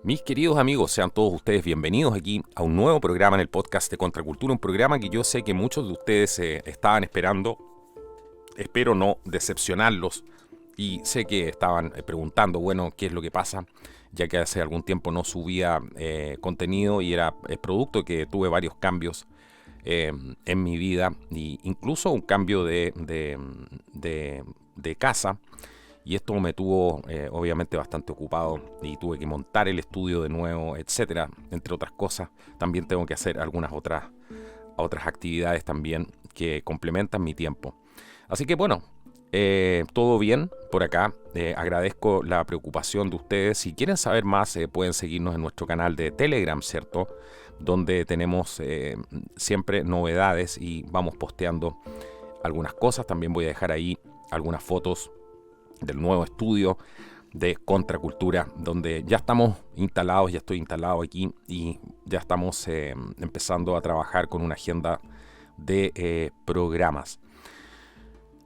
Mis queridos amigos, sean todos ustedes bienvenidos aquí a un nuevo programa en el podcast de Contracultura, un programa que yo sé que muchos de ustedes estaban esperando. Espero no decepcionarlos y sé que estaban preguntando, bueno, ¿qué es lo que pasa? Ya que hace algún tiempo no subía contenido y era producto que tuve varios cambios en mi vida, e incluso un cambio de casa. Y esto me tuvo obviamente bastante ocupado y tuve que montar el estudio de nuevo, etcétera, entre otras cosas. También tengo que hacer algunas otras actividades también que complementan mi tiempo. Así que bueno, todo bien por acá. Agradezco la preocupación de ustedes. Si quieren saber más, pueden seguirnos en nuestro canal de Telegram, ¿cierto? Donde tenemos siempre novedades y vamos posteando algunas cosas. También voy a dejar ahí algunas fotos del nuevo estudio de Contracultura, donde ya estamos instalados, ya estoy instalado aquí y ya estamos empezando a trabajar con una agenda de programas.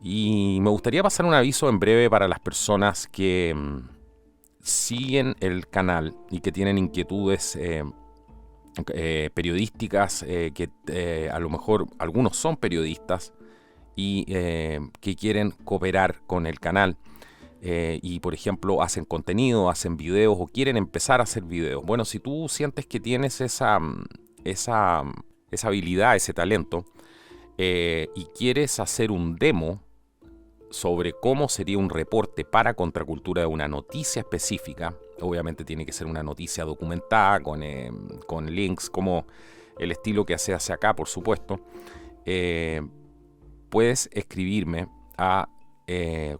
Y me gustaría pasar un aviso en breve para las personas que siguen el canal y que tienen inquietudes periodísticas, que a lo mejor algunos son periodistas y que quieren cooperar con el canal. Y por ejemplo hacen contenido, hacen videos o quieren empezar a hacer videos. Bueno, si tú sientes que tienes esa habilidad, ese talento, y quieres hacer un demo sobre cómo sería un reporte para Contracultura de una noticia específica, obviamente tiene que ser una noticia documentada con links, como el estilo que se hace acá, por supuesto, puedes escribirme a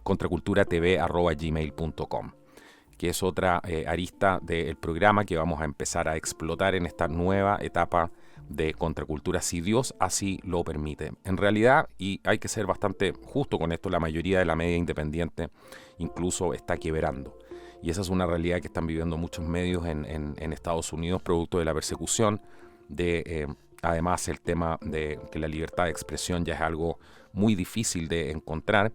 contraculturatv@gmail.com, que es otra arista del programa que vamos a empezar a explotar en esta nueva etapa de Contracultura, si Dios así lo permite. En realidad, y hay que ser bastante justo con esto, la mayoría de la media independiente incluso está quebrando. Y esa es una realidad que están viviendo muchos medios en Estados Unidos, producto de la persecución, además el tema de que la libertad de expresión ya es algo muy difícil de encontrar.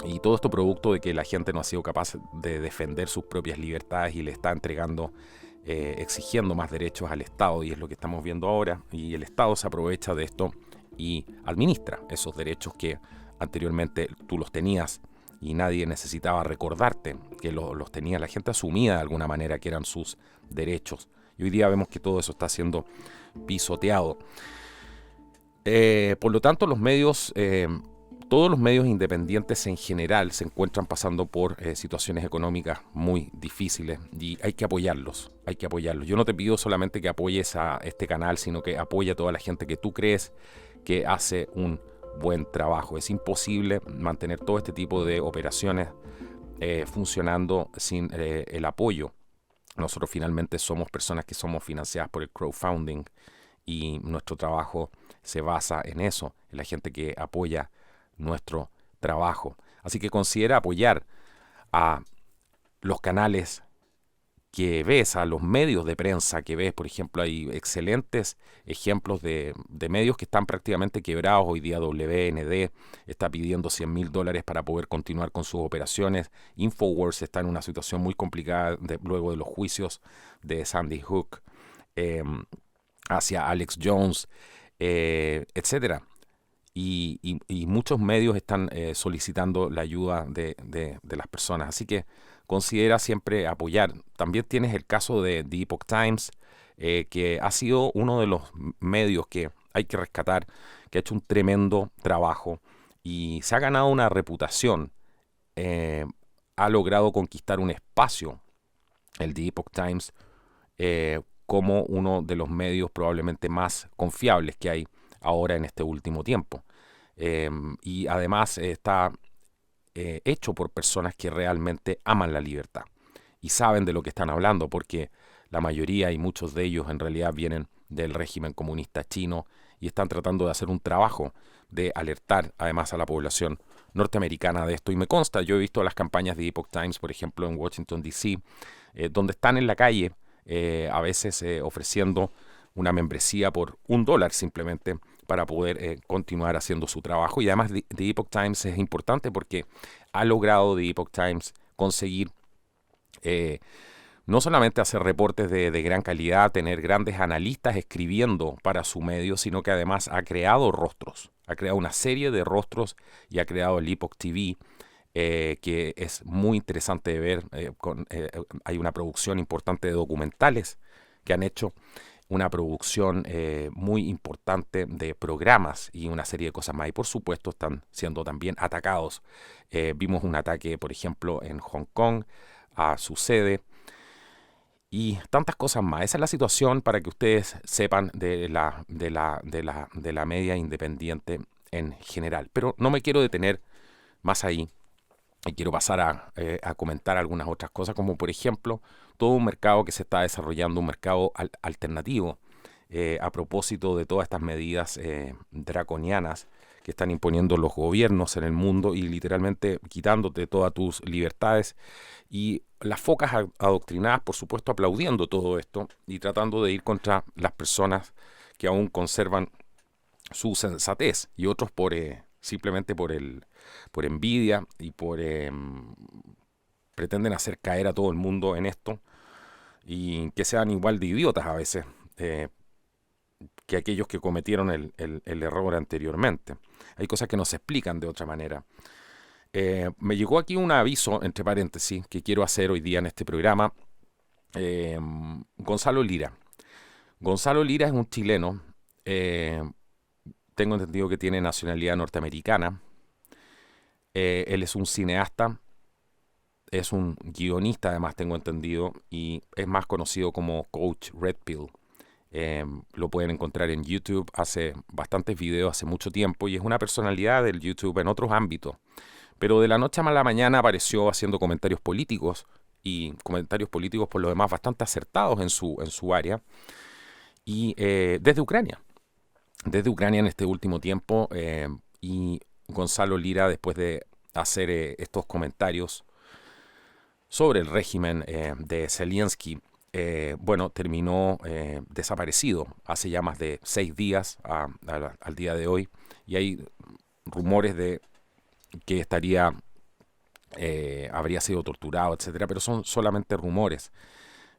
Y todo esto producto de que la gente no ha sido capaz de defender sus propias libertades y le está entregando, exigiendo más derechos al Estado, y es lo que estamos viendo ahora, y el Estado se aprovecha de esto y administra esos derechos que anteriormente tú los tenías y nadie necesitaba recordarte que los tenía. La gente asumía de alguna manera que eran sus derechos, y hoy día vemos que todo eso está siendo pisoteado. Por lo tanto, todos los medios independientes en general se encuentran pasando por situaciones económicas muy difíciles y hay que apoyarlos, hay que apoyarlos. Yo no te pido solamente que apoyes a este canal, sino que apoye a toda la gente que tú crees que hace un buen trabajo. Es imposible mantener todo este tipo de operaciones funcionando sin el apoyo. Nosotros finalmente somos personas que somos financiadas por el crowdfunding y nuestro trabajo se basa en eso, en la gente que apoya nuestro trabajo. Así que considera apoyar a los canales que ves, a los medios de prensa que ves. Por ejemplo, hay excelentes ejemplos de medios que están prácticamente quebrados. Hoy día WND está pidiendo $100,000 para poder continuar con sus operaciones. Infowars está en una situación muy complicada luego de los juicios de Sandy Hook hacia Alex Jones, etcétera. Y muchos medios están solicitando la ayuda de las personas. Así que considera siempre apoyar. También tienes el caso de The Epoch Times, que ha sido uno de los medios que hay que rescatar, que ha hecho un tremendo trabajo y se ha ganado una reputación. Ha logrado conquistar un espacio, el The Epoch Times, como uno de los medios probablemente más confiables que hay ahora en este último tiempo. Y además está hecho por personas que realmente aman la libertad y saben de lo que están hablando, porque la mayoría y muchos de ellos en realidad vienen del régimen comunista chino y están tratando de hacer un trabajo de alertar además a la población norteamericana de esto. Y me consta, yo he visto las campañas de Epoch Times, por ejemplo, en Washington, D.C., donde están en la calle a veces ofreciendo una membresía por $1 simplemente para poder continuar haciendo su trabajo. Y además The Epoch Times es importante porque ha logrado The Epoch Times conseguir no solamente hacer reportes de gran calidad, tener grandes analistas escribiendo para su medio, sino que además ha creado rostros, ha creado una serie de rostros y ha creado el Epoch TV, que es muy interesante de ver. Hay una producción importante de documentales que han hecho, una producción muy importante de programas y una serie de cosas más. Y por supuesto están siendo también atacados. Vimos un ataque, por ejemplo, en Hong Kong a su sede y tantas cosas más. Esa es la situación para que ustedes sepan de la media independiente en general. Pero no me quiero detener más ahí. Y quiero pasar a comentar algunas otras cosas, como por ejemplo todo un mercado que se está desarrollando, un mercado alternativo, a propósito de todas estas medidas draconianas que están imponiendo los gobiernos en el mundo y literalmente quitándote todas tus libertades, y las focas adoctrinadas, por supuesto, aplaudiendo todo esto y tratando de ir contra las personas que aún conservan su sensatez, y otros simplemente por envidia y pretenden hacer caer a todo el mundo en esto, y que sean igual de idiotas a veces que aquellos que cometieron el error anteriormente. Hay cosas que no se explican de otra manera. Me llegó aquí un aviso, entre paréntesis, que quiero hacer hoy día en este programa. Gonzalo Lira. Gonzalo Lira es un chileno. Tengo entendido que tiene nacionalidad norteamericana. Él es un cineasta, es un guionista, además tengo entendido, y es más conocido como Coach Red Pill. Lo pueden encontrar en YouTube, hace bastantes videos, hace mucho tiempo, y es una personalidad del YouTube en otros ámbitos. Pero de la noche a la mañana apareció haciendo comentarios políticos, y comentarios políticos por lo demás bastante acertados en su área, y desde Ucrania en este último tiempo. Y Gonzalo Lira, después de hacer estos comentarios sobre el régimen de Zelensky, terminó desaparecido hace ya más de 6 días al día de hoy, y hay rumores de que habría sido torturado, etcétera, pero son solamente rumores.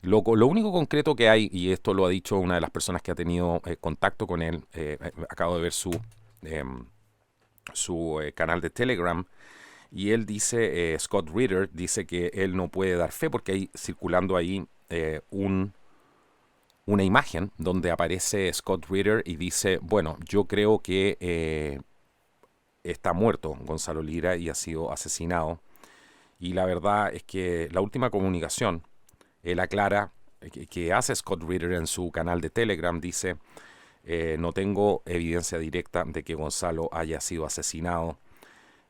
Lo único concreto que hay, y esto lo ha dicho una de las personas que ha tenido contacto con él, acabo de ver su canal de Telegram, y él dice, Scott Ritter, dice que él no puede dar fe porque hay circulando ahí una imagen donde aparece Scott Ritter y dice, bueno, yo creo que está muerto Gonzalo Lira y ha sido asesinado. Y la verdad es que la última comunicación, él aclara que hace Scott Ritter en su canal de Telegram, dice, no tengo evidencia directa de que Gonzalo haya sido asesinado,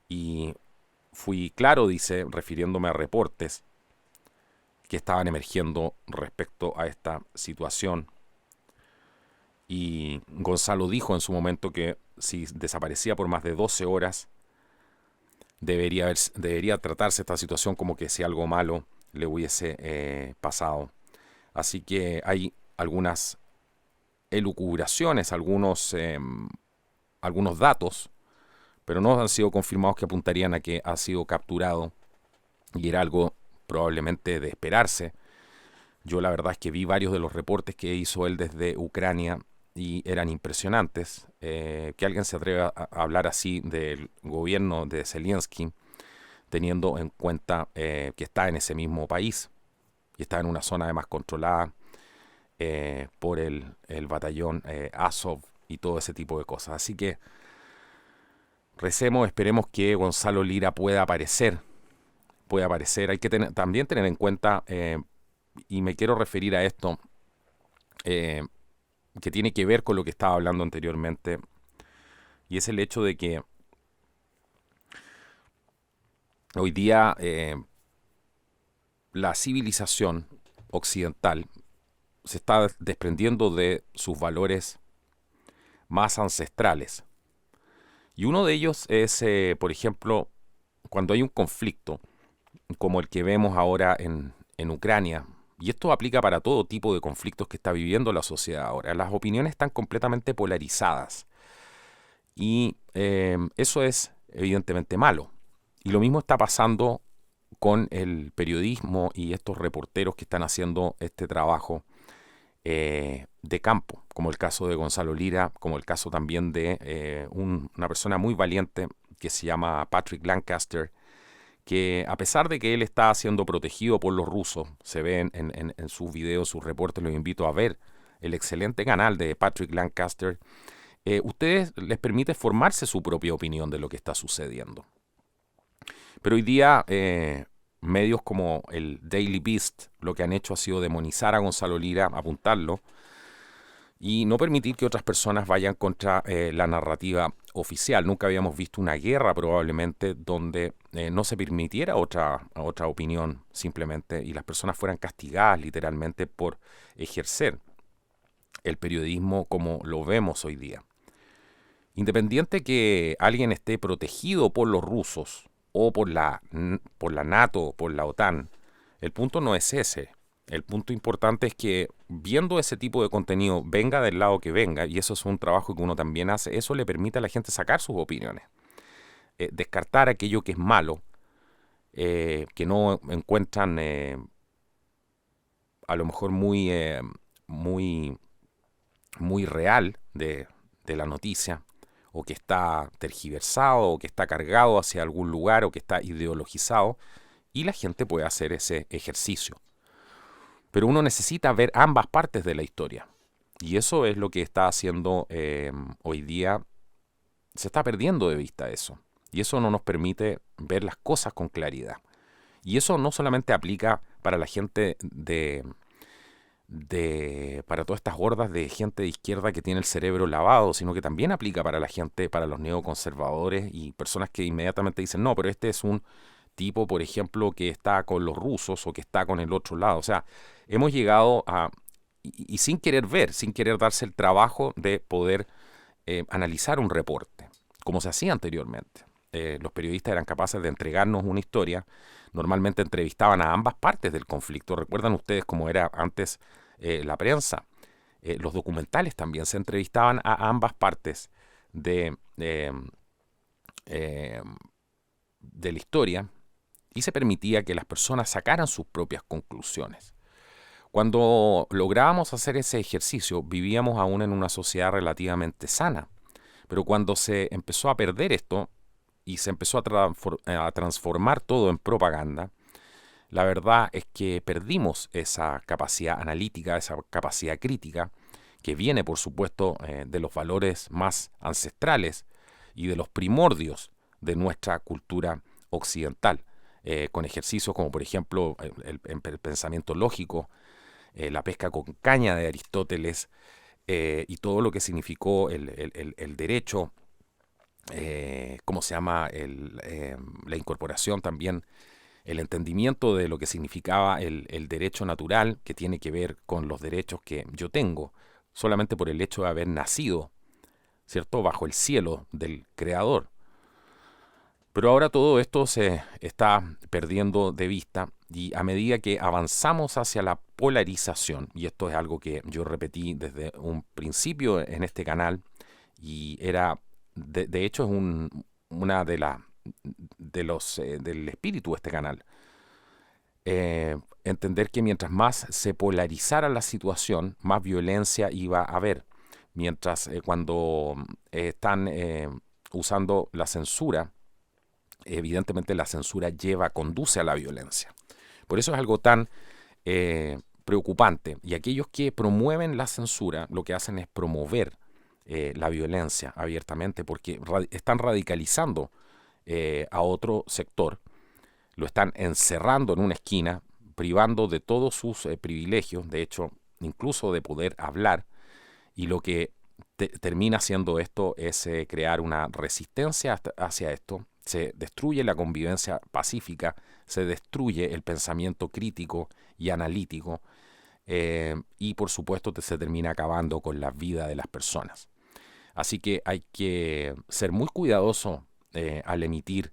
y fui claro, dice, refiriéndome a reportes que estaban emergiendo respecto a esta situación. Y Gonzalo dijo en su momento que si desaparecía por más de 12 horas, debería tratarse esta situación como que si algo malo le hubiese pasado. Así que hay algunas elucubraciones, algunos datos, pero no han sido confirmados, que apuntarían a que ha sido capturado, y era algo probablemente de esperarse. Yo la verdad es que vi varios de los reportes que hizo él desde Ucrania y eran impresionantes. Que alguien se atreva a hablar así del gobierno de Zelensky, teniendo en cuenta que está en ese mismo país y está en una zona además controlada por el batallón Azov y todo ese tipo de cosas. Así que recemos, esperemos que Gonzalo Lira pueda aparecer. Hay que también tener en cuenta, y me quiero referir a esto, que tiene que ver con lo que estaba hablando anteriormente, y es el hecho de que hoy día la civilización occidental se está desprendiendo de sus valores más ancestrales. Y uno de ellos es, por ejemplo, cuando hay un conflicto, como el que vemos ahora en Ucrania, y esto aplica para todo tipo de conflictos que está viviendo la sociedad ahora. Las opiniones están completamente polarizadas, y eso es evidentemente malo. Y lo mismo está pasando con el periodismo y estos reporteros que están haciendo este trabajo de campo, como el caso de Gonzalo Lira, como el caso también de una persona muy valiente que se llama Patrick Lancaster, que a pesar de que él está siendo protegido por los rusos, se ven en sus videos, sus reportes, los invito a ver el excelente canal de Patrick Lancaster. Ustedes les permite formarse su propia opinión de lo que está sucediendo. Pero hoy día medios como el Daily Beast lo que han hecho ha sido demonizar a Gonzalo Lira, apuntarlo, y no permitir que otras personas vayan contra la narrativa oficial. Nunca habíamos visto una guerra probablemente donde no se permitiera otra opinión simplemente y las personas fueran castigadas literalmente por ejercer el periodismo como lo vemos hoy día. Independiente que alguien esté protegido por los rusos o por la NATO, por la OTAN, el punto no es ese. El punto importante es que viendo ese tipo de contenido, venga del lado que venga, y eso es un trabajo que uno también hace, eso le permite a la gente sacar sus opiniones, descartar aquello que es malo, que no encuentran a lo mejor muy real de la noticia, o que está tergiversado, o que está cargado hacia algún lugar, o que está ideologizado, y la gente puede hacer ese ejercicio. Pero uno necesita ver ambas partes de la historia. Y eso es lo que está haciendo hoy día. Se está perdiendo de vista eso. Y eso no nos permite ver las cosas con claridad. Y eso no solamente aplica para la gente para todas estas hordas de gente de izquierda que tiene el cerebro lavado, sino que también aplica para la gente, para los neoconservadores y personas que inmediatamente dicen, no, pero este es un tipo, por ejemplo, que está con los rusos o que está con el otro lado. O sea, hemos llegado a, y sin querer ver, sin querer darse el trabajo de poder analizar un reporte, como se hacía anteriormente. Los periodistas eran capaces de entregarnos una historia, normalmente entrevistaban a ambas partes del conflicto. ¿Recuerdan ustedes cómo era antes la prensa? Los documentales también se entrevistaban a ambas partes de la historia, y se permitía que las personas sacaran sus propias conclusiones. Cuando lográbamos hacer ese ejercicio, vivíamos aún en una sociedad relativamente sana. Pero cuando se empezó a perder esto y se empezó a transformar todo en propaganda, la verdad es que perdimos esa capacidad analítica, esa capacidad crítica, que viene, por supuesto, de los valores más ancestrales y de los primordios de nuestra cultura occidental. Con ejercicios como por ejemplo el pensamiento lógico, la pesca con caña de Aristóteles y todo lo que significó el derecho, ¿cómo se llama? La incorporación también, el entendimiento de lo que significaba el derecho natural, que tiene que ver con los derechos que yo tengo, solamente por el hecho de haber nacido, ¿cierto?, bajo el cielo del Creador. Pero ahora todo esto se está perdiendo de vista y a medida que avanzamos hacia la polarización, y esto es algo que yo repetí desde un principio en este canal, y era, de hecho es una del espíritu de este canal, entender que mientras más se polarizara la situación, más violencia iba a haber. Mientras cuando están usando la censura, evidentemente la censura conduce a la violencia. Por eso es algo tan preocupante. Y aquellos que promueven la censura lo que hacen es promover la violencia abiertamente, porque están radicalizando a otro sector, lo están encerrando en una esquina, privando de todos sus privilegios, de hecho, incluso de poder hablar, y lo que termina haciendo esto es crear una resistencia hacia esto. Se destruye la convivencia pacífica, se destruye el pensamiento crítico y analítico, y por supuesto se termina acabando con la vida de las personas. Así que hay que ser muy cuidadoso al emitir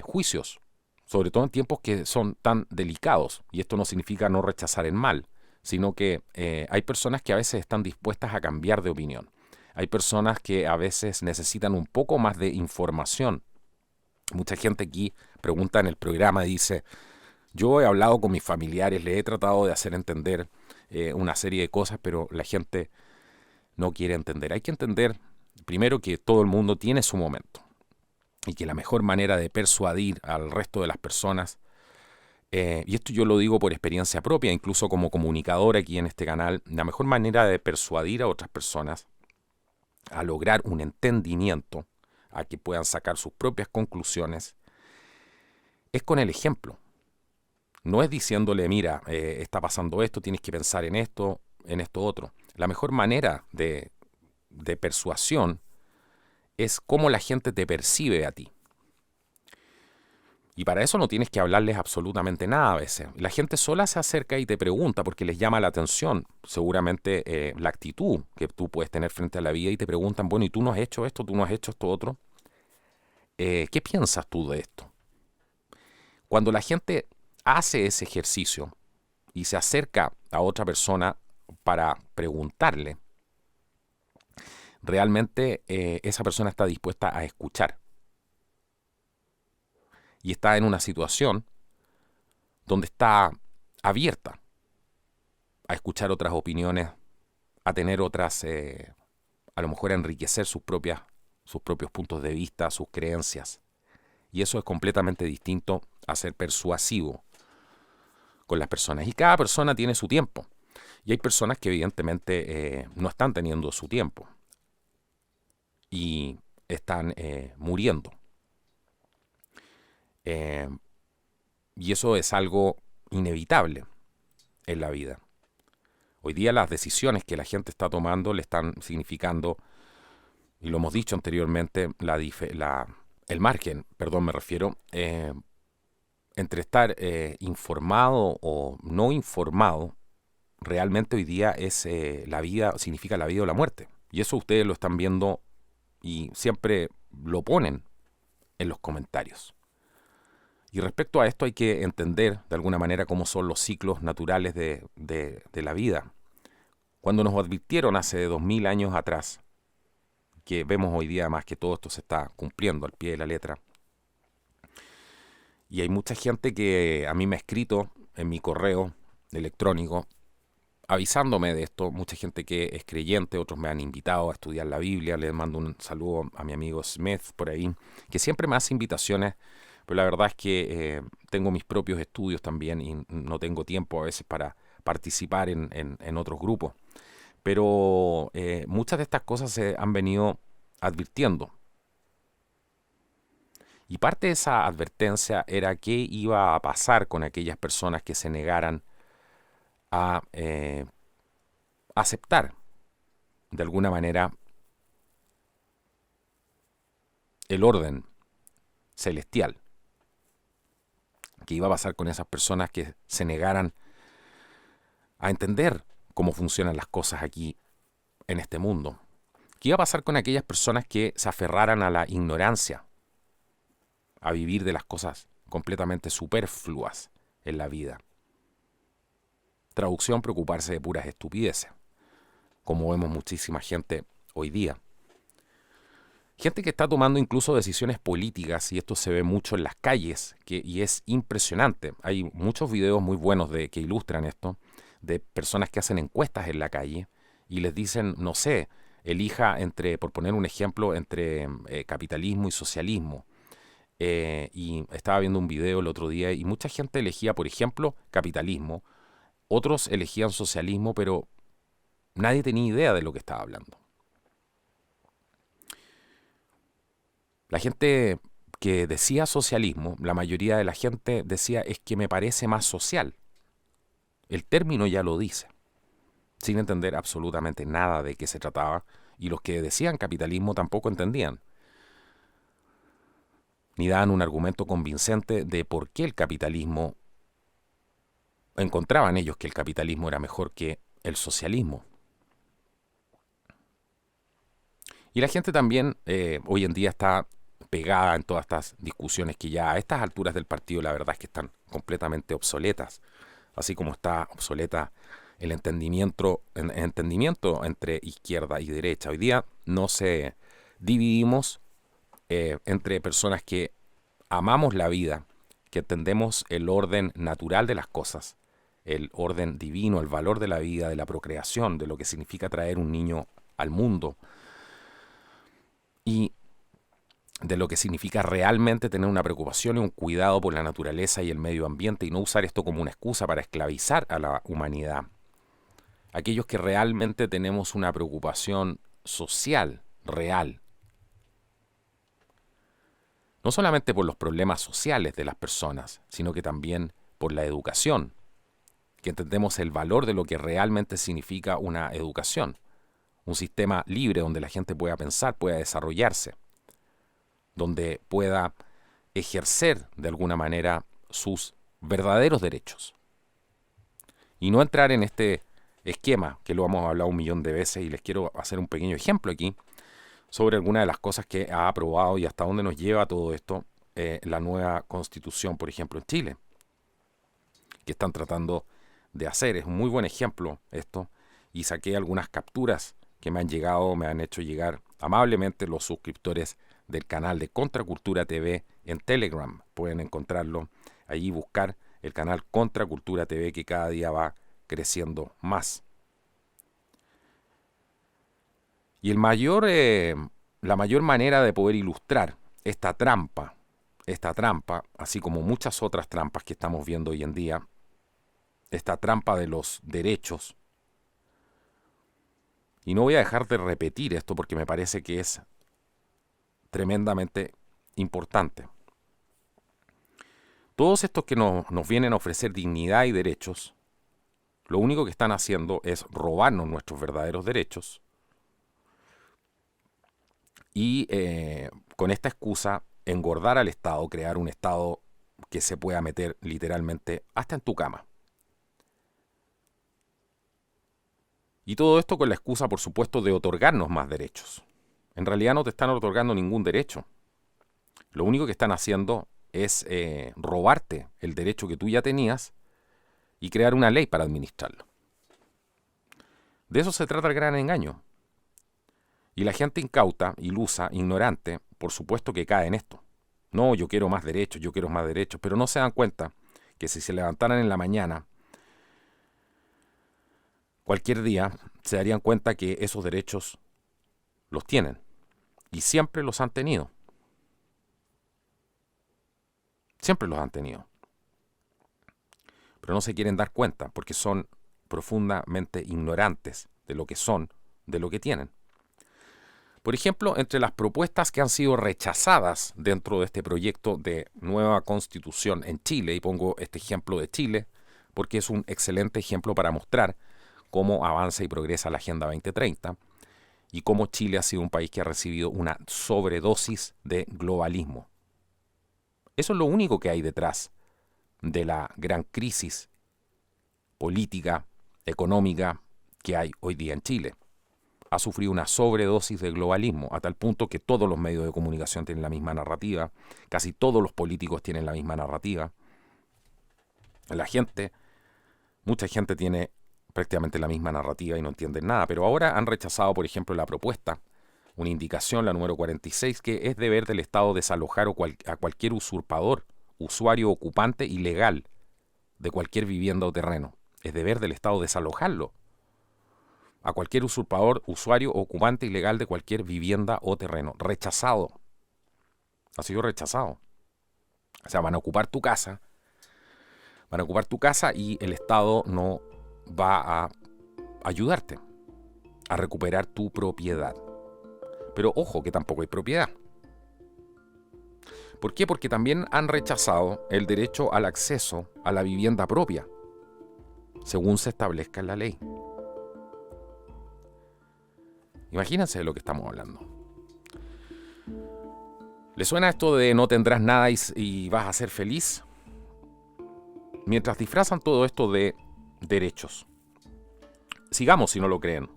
juicios, sobre todo en tiempos que son tan delicados, y esto no significa no rechazar el mal, sino que hay personas que a veces están dispuestas a cambiar de opinión. Hay personas que a veces necesitan un poco más de información Mucha gente aquí pregunta en el programa, dice, yo he hablado con mis familiares, le he tratado de hacer entender una serie de cosas, pero la gente no quiere entender. Hay que entender primero que todo el mundo tiene su momento y que la mejor manera de persuadir al resto de las personas, y esto yo lo digo por experiencia propia, incluso como comunicador aquí en este canal, la mejor manera de persuadir a otras personas a lograr un entendimiento, a que puedan sacar sus propias conclusiones, es con el ejemplo. No es diciéndole, mira, está pasando esto, tienes que pensar en esto otro. La mejor manera de persuasión es cómo la gente te percibe a ti. Y para eso no tienes que hablarles absolutamente nada a veces. La gente sola se acerca y te pregunta porque les llama la atención seguramente la actitud que tú puedes tener frente a la vida y te preguntan, bueno, ¿y tú no has hecho esto? ¿Tú no has hecho esto otro? ¿Qué piensas tú de esto? Cuando la gente hace ese ejercicio y se acerca a otra persona para preguntarle, realmente esa persona está dispuesta a escuchar. Y está en una situación donde está abierta a escuchar otras opiniones, a tener otras, a lo mejor a enriquecer sus propios puntos de vista, sus creencias. Y eso es completamente distinto a ser persuasivo con las personas. Y cada persona tiene su tiempo. Y hay personas que evidentemente no están teniendo su tiempo y están muriendo. Y eso es algo inevitable en la vida. Hoy día las decisiones que la gente está tomando le están significando, y lo hemos dicho anteriormente, el margen, me refiero, entre estar informado o no informado, realmente hoy día es la vida, significa la vida o la muerte. Y eso ustedes lo están viendo y siempre lo ponen en los comentarios. Y respecto a esto hay que entender de alguna manera cómo son los ciclos naturales de la vida. Cuando nos advirtieron hace 2000 años atrás, que vemos hoy día más que todo esto se está cumpliendo al pie de la letra, y hay mucha gente que a mí me ha escrito en mi correo electrónico avisándome de esto, mucha gente que es creyente, otros me han invitado a estudiar la Biblia, les mando un saludo a mi amigo Smith por ahí, que siempre me hace invitaciones. Pero la verdad es que tengo mis propios estudios también y no tengo tiempo a veces para participar en otros grupos. Pero muchas de estas cosas se han venido advirtiendo. Y parte de esa advertencia era qué iba a pasar con aquellas personas que se negaran a aceptar de alguna manera el orden celestial. ¿Qué iba a pasar con esas personas que se negaran a entender cómo funcionan las cosas aquí en este mundo? ¿Qué iba a pasar con aquellas personas que se aferraran a la ignorancia, a vivir de las cosas completamente superfluas en la vida? Traducción, preocuparse de puras estupideces, como vemos muchísima gente hoy día. Gente que está tomando incluso decisiones políticas, y esto se ve mucho en las calles, y es impresionante. Hay muchos videos muy buenos que ilustran esto, de personas que hacen encuestas en la calle y les dicen, no sé, elija por poner un ejemplo, entre capitalismo y socialismo. Y estaba viendo un video el otro día y mucha gente elegía, por ejemplo, capitalismo. Otros elegían socialismo, pero nadie tenía idea de lo que estaba hablando. La gente que decía socialismo, la mayoría de la gente decía es que me parece más social. El término ya lo dice, sin entender absolutamente nada de qué se trataba, y los que decían capitalismo tampoco entendían, ni daban un argumento convincente de por qué el capitalismo, encontraban ellos que el capitalismo era mejor que el socialismo. Y la gente también hoy en día está pegada en todas estas discusiones que ya a estas alturas del partido la verdad es que están completamente obsoletas, así como está obsoleta el entendimiento entre izquierda y derecha. Hoy día no se dividimos entre personas que amamos la vida, que entendemos el orden natural de las cosas, el orden divino, el valor de la vida, de la procreación, de lo que significa traer un niño al mundo y de lo que significa realmente tener una preocupación y un cuidado por la naturaleza y el medio ambiente y no usar esto como una excusa para esclavizar a la humanidad. Aquellos que realmente tenemos una preocupación social, real, no solamente por los problemas sociales de las personas, sino que también por la educación, que entendemos el valor de lo que realmente significa una educación, un sistema libre donde la gente pueda pensar, pueda desarrollarse, donde pueda ejercer de alguna manera sus verdaderos derechos. Y no entrar en este esquema, que lo hemos hablado un millón de veces, y les quiero hacer un pequeño ejemplo aquí, sobre algunas de las cosas que ha aprobado y hasta dónde nos lleva todo esto la nueva Constitución, por ejemplo, en Chile, que están tratando de hacer. Es un muy buen ejemplo esto, y saqué algunas capturas que me han llegado, me han hecho llegar amablemente los suscriptores del canal de Contracultura TV en Telegram. Pueden encontrarlo allí, buscar el canal Contracultura TV, que cada día va creciendo más. Y la mayor manera de poder ilustrar esta trampa, así como muchas otras trampas que estamos viendo hoy en día, esta trampa de los derechos, y no voy a dejar de repetir esto porque me parece que es tremendamente importante. Todos estos que nos vienen a ofrecer dignidad y derechos, lo único que están haciendo es robarnos nuestros verdaderos derechos y con esta excusa engordar al Estado, crear un Estado que se pueda meter literalmente hasta en tu cama. Y todo esto con la excusa, por supuesto, de otorgarnos más derechos. En realidad no te están otorgando ningún derecho. Lo único que están haciendo es robarte el derecho que tú ya tenías y crear una ley para administrarlo. De eso se trata el gran engaño. Y la gente incauta, ilusa, ignorante, por supuesto que cae en esto. No, yo quiero más derechos, pero no se dan cuenta que si se levantaran en la mañana, cualquier día, se darían cuenta que esos derechos los tienen. Y siempre los han tenido. Siempre los han tenido. Pero no se quieren dar cuenta porque son profundamente ignorantes de lo que son, de lo que tienen. Por ejemplo, entre las propuestas que han sido rechazadas dentro de este proyecto de nueva constitución en Chile, y pongo este ejemplo de Chile porque es un excelente ejemplo para mostrar cómo avanza y progresa la Agenda 2030 y cómo Chile ha sido un país que ha recibido una sobredosis de globalismo. Eso es lo único que hay detrás de la gran crisis política, económica que hay hoy día en Chile. Ha sufrido una sobredosis de globalismo, a tal punto que todos los medios de comunicación tienen la misma narrativa, casi todos los políticos tienen la misma narrativa. Mucha gente tiene prácticamente la misma narrativa y no entienden nada, pero ahora han rechazado, por ejemplo, la propuesta, una indicación, la número 46, que es deber del Estado desalojar a cualquier usurpador, usuario ocupante ilegal de cualquier vivienda o terreno. Es deber del Estado desalojarlo. A cualquier usurpador, usuario o ocupante ilegal de cualquier vivienda o terreno. Rechazado. Ha sido rechazado. O sea, van a ocupar tu casa y el Estado no va a ayudarte a recuperar tu propiedad. Pero ojo, que tampoco hay propiedad. ¿Por qué? Porque también han rechazado el derecho al acceso a la vivienda propia, según se establezca en la ley. Imagínense de lo que estamos hablando. ¿Le suena esto de no tendrás nada y vas a ser feliz? Mientras disfrazan todo esto de derechos. Sigamos si no lo creen.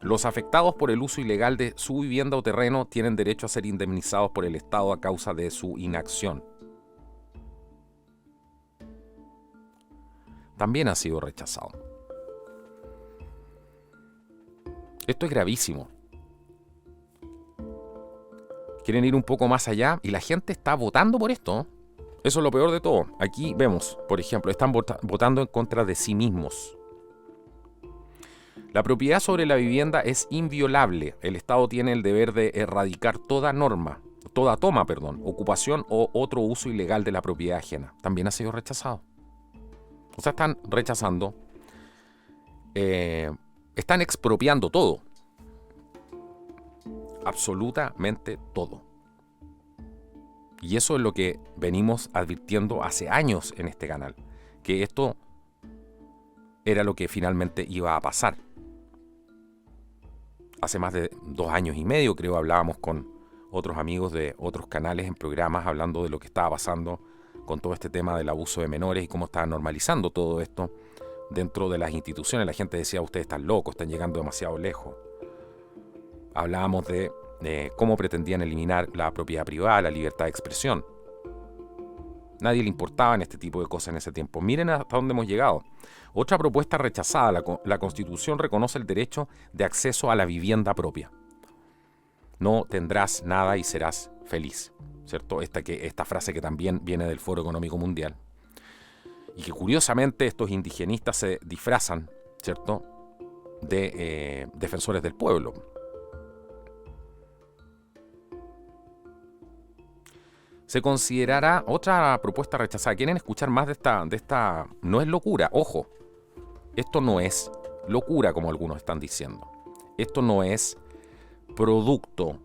Los afectados por el uso ilegal de su vivienda o terreno tienen derecho a ser indemnizados por el Estado a causa de su inacción. También ha sido rechazado. Esto es gravísimo. Quieren ir un poco más allá y la gente está votando por esto. Eso es lo peor de todo. Aquí vemos, por ejemplo, están votando en contra de sí mismos. La propiedad sobre la vivienda es inviolable. El Estado tiene el deber de erradicar toda toma, ocupación o otro uso ilegal de la propiedad ajena. También ha sido rechazado. O sea, están rechazando, están expropiando todo. Absolutamente todo. Y eso es lo que venimos advirtiendo hace años en este canal, que esto era lo que finalmente iba a pasar. Hace más de 2 años y medio, creo, hablábamos con otros amigos de otros canales en programas hablando de lo que estaba pasando con todo este tema del abuso de menores y cómo estaban normalizando todo esto dentro de las instituciones. La gente decía, ustedes están locos, están llegando demasiado lejos. Hablábamos de cómo pretendían eliminar la propiedad privada, la libertad de expresión. Nadie le importaban este tipo de cosas en ese tiempo. Miren hasta dónde hemos llegado. Otra propuesta rechazada, la Constitución reconoce el derecho de acceso a la vivienda propia. No tendrás nada y serás feliz, ¿cierto? Esta frase que también viene del Foro Económico Mundial. Y que curiosamente estos indigenistas se disfrazan, ¿cierto?, de defensores del pueblo. Se considerará otra propuesta rechazada. ¿Quieren escuchar más de esta? No es locura, ojo. Esto no es locura como algunos están diciendo. Esto no es producto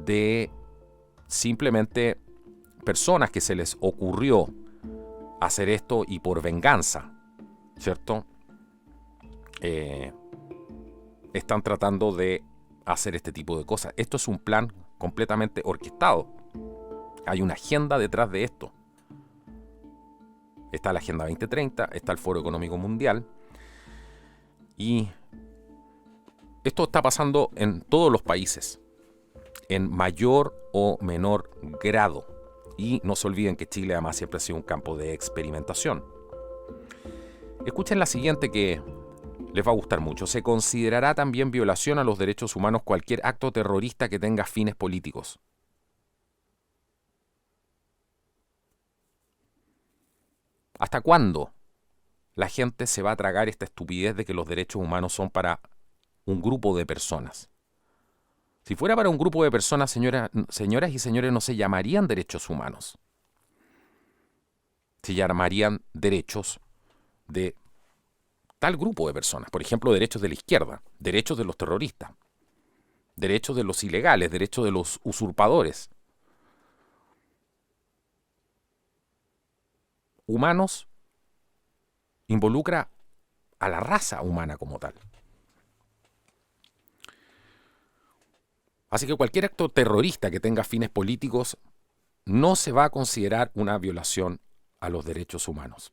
de simplemente personas que se les ocurrió hacer esto y por venganza, ¿cierto? Están tratando de hacer este tipo de cosas. Esto es un plan completamente orquestado. Hay una agenda detrás de esto. Está la Agenda 2030, está el Foro Económico Mundial. Y esto está pasando en todos los países, en mayor o menor grado. Y no se olviden que Chile además siempre ha sido un campo de experimentación. Escuchen la siguiente que les va a gustar mucho. Se considerará también violación a los derechos humanos cualquier acto terrorista que tenga fines políticos. ¿Hasta cuándo la gente se va a tragar esta estupidez de que los derechos humanos son para un grupo de personas? Si fuera para un grupo de personas, señoras y señores, no se llamarían derechos humanos. Se llamarían derechos de tal grupo de personas. Por ejemplo, derechos de la izquierda, derechos de los terroristas, derechos de los ilegales, derechos de los usurpadores. Humanos involucra a la raza humana como tal. Así que cualquier acto terrorista que tenga fines políticos no se va a considerar una violación a los derechos humanos.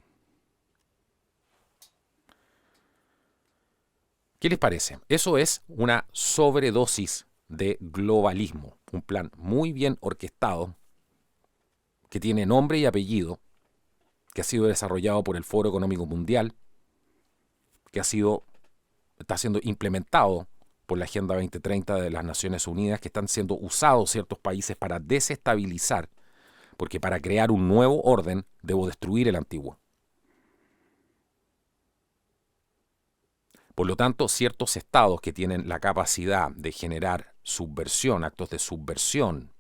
¿Qué les parece? Eso es una sobredosis de globalismo, un plan muy bien orquestado que tiene nombre y apellido, que ha sido desarrollado por el Foro Económico Mundial, que está siendo implementado por la Agenda 2030 de las Naciones Unidas, que están siendo usados ciertos países para desestabilizar, porque para crear un nuevo orden debo destruir el antiguo. Por lo tanto, ciertos estados que tienen la capacidad de generar subversión, actos de subversión,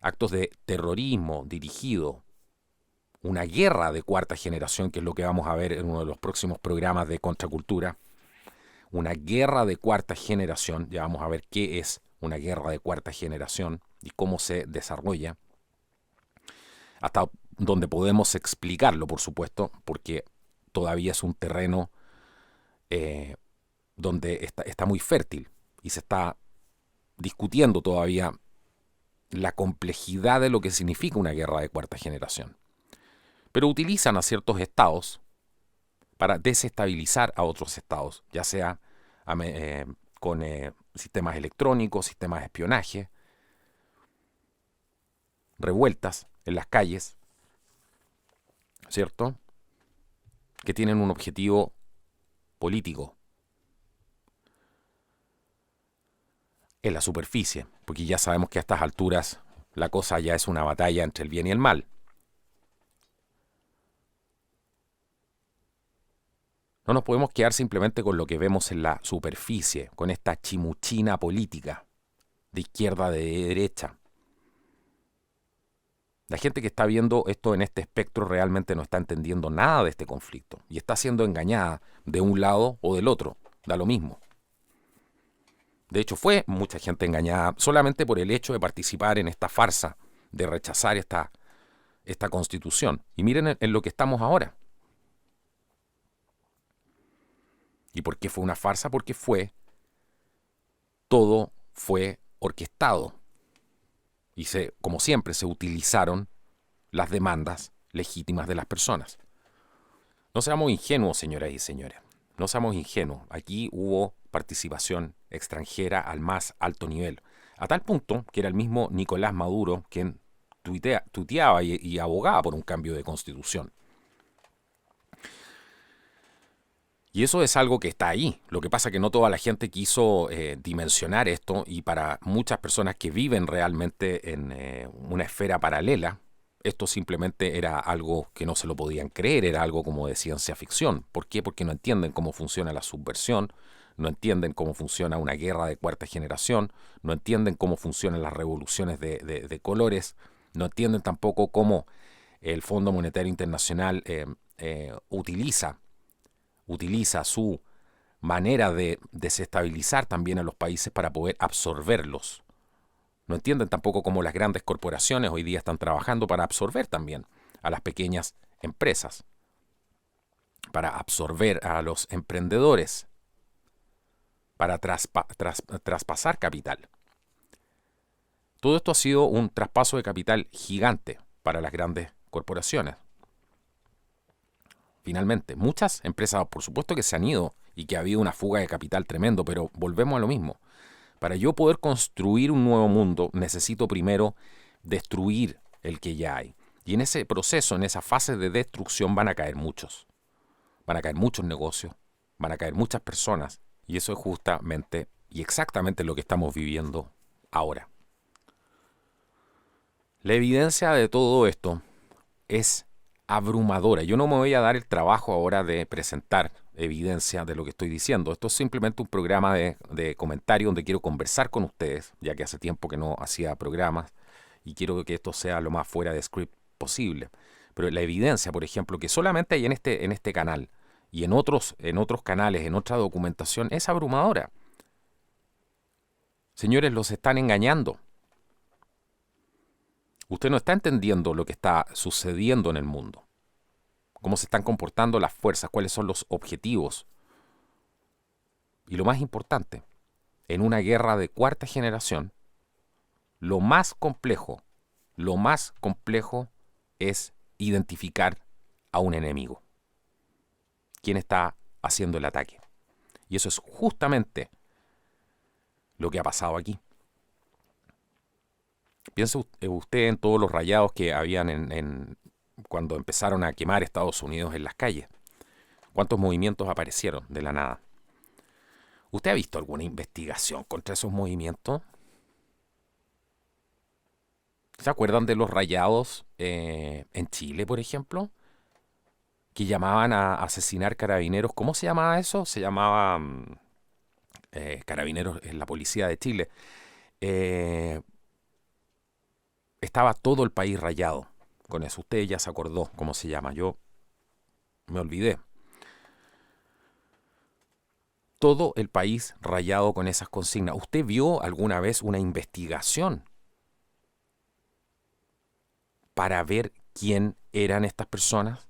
actos de terrorismo dirigido, una guerra de cuarta generación, que es lo que vamos a ver en uno de los próximos programas de Contracultura, una guerra de cuarta generación, ya vamos a ver qué es una guerra de cuarta generación y cómo se desarrolla, hasta donde podemos explicarlo, por supuesto, porque todavía es un terreno donde está muy fértil y se está discutiendo todavía la complejidad de lo que significa una guerra de cuarta generación. Pero utilizan a ciertos estados para desestabilizar a otros estados, ya sea con sistemas electrónicos, sistemas de espionaje, revueltas en las calles, ¿cierto?, que tienen un objetivo político. en la superficie, porque ya sabemos que a estas alturas la cosa ya es una batalla entre el bien y el mal. No nos podemos quedar simplemente con lo que vemos en la superficie, con esta chimuchina política, de izquierda, de derecha. La gente que está viendo esto en este espectro realmente no está entendiendo nada de este conflicto y está siendo engañada de un lado o del otro, da lo mismo. De hecho, fue mucha gente engañada solamente por el hecho de participar en esta farsa, de rechazar esta constitución. Y miren en lo que estamos ahora. ¿Y por qué fue una farsa? Porque todo fue orquestado. Y como siempre, se utilizaron las demandas legítimas de las personas. No seamos ingenuos, señoras y señores. No seamos ingenuos. Aquí hubo participación extranjera al más alto nivel. A tal punto que era el mismo Nicolás Maduro quien tuiteaba y abogaba por un cambio de constitución. Y eso es algo que está ahí. Lo que pasa es que no toda la gente quiso dimensionar esto, y para muchas personas que viven realmente en una esfera paralela, esto simplemente era algo que no se lo podían creer, era algo como de ciencia ficción. ¿Por qué? Porque no entienden cómo funciona la subversión, no entienden cómo funciona una guerra de cuarta generación, no entienden cómo funcionan las revoluciones de colores, no entienden tampoco cómo el Fondo Monetario Internacional utiliza su manera de desestabilizar también a los países para poder absorberlos. No entienden tampoco cómo las grandes corporaciones hoy día están trabajando para absorber también a las pequeñas empresas, para absorber a los emprendedores, para traspasar capital. Todo esto ha sido un traspaso de capital gigante para las grandes corporaciones. Finalmente, muchas empresas, por supuesto que se han ido y que ha habido una fuga de capital tremendo, pero volvemos a lo mismo. Para yo poder construir un nuevo mundo, necesito primero destruir el que ya hay. Y en ese proceso, en esa fase de destrucción, van a caer muchos. Van a caer muchos negocios, van a caer muchas personas. Y eso es justamente y exactamente lo que estamos viviendo ahora. La evidencia de todo esto es abrumadora. Yo no me voy a dar el trabajo ahora de presentar evidencia de lo que estoy diciendo. Esto es simplemente un programa de comentario donde quiero conversar con ustedes, ya que hace tiempo que no hacía programas y quiero que esto sea lo más fuera de script posible. Pero la evidencia, por ejemplo, que solamente hay en este canal y en otros canales, en otra documentación, es abrumadora. Señores, los están engañando. Usted no está entendiendo lo que está sucediendo en el mundo, cómo se están comportando las fuerzas, cuáles son los objetivos. Y lo más importante, en una guerra de cuarta generación, lo más complejo es identificar a un enemigo. ¿Quién está haciendo el ataque? Y eso es justamente lo que ha pasado aquí. Piense usted en todos los rayados que habían cuando empezaron a quemar Estados Unidos en las calles. ¿Cuántos movimientos aparecieron de la nada? ¿Usted ha visto alguna investigación contra esos movimientos? ¿Se acuerdan de los rayados en Chile, por ejemplo? Que llamaban a asesinar carabineros. ¿Cómo se llamaba eso? Se llamaba carabineros en la policía de Chile. Estaba todo el país rayado con eso. Usted ya se acordó cómo se llama. Yo me olvidé. Todo el país rayado con esas consignas. ¿Usted vio alguna vez una investigación para ver quién eran estas personas?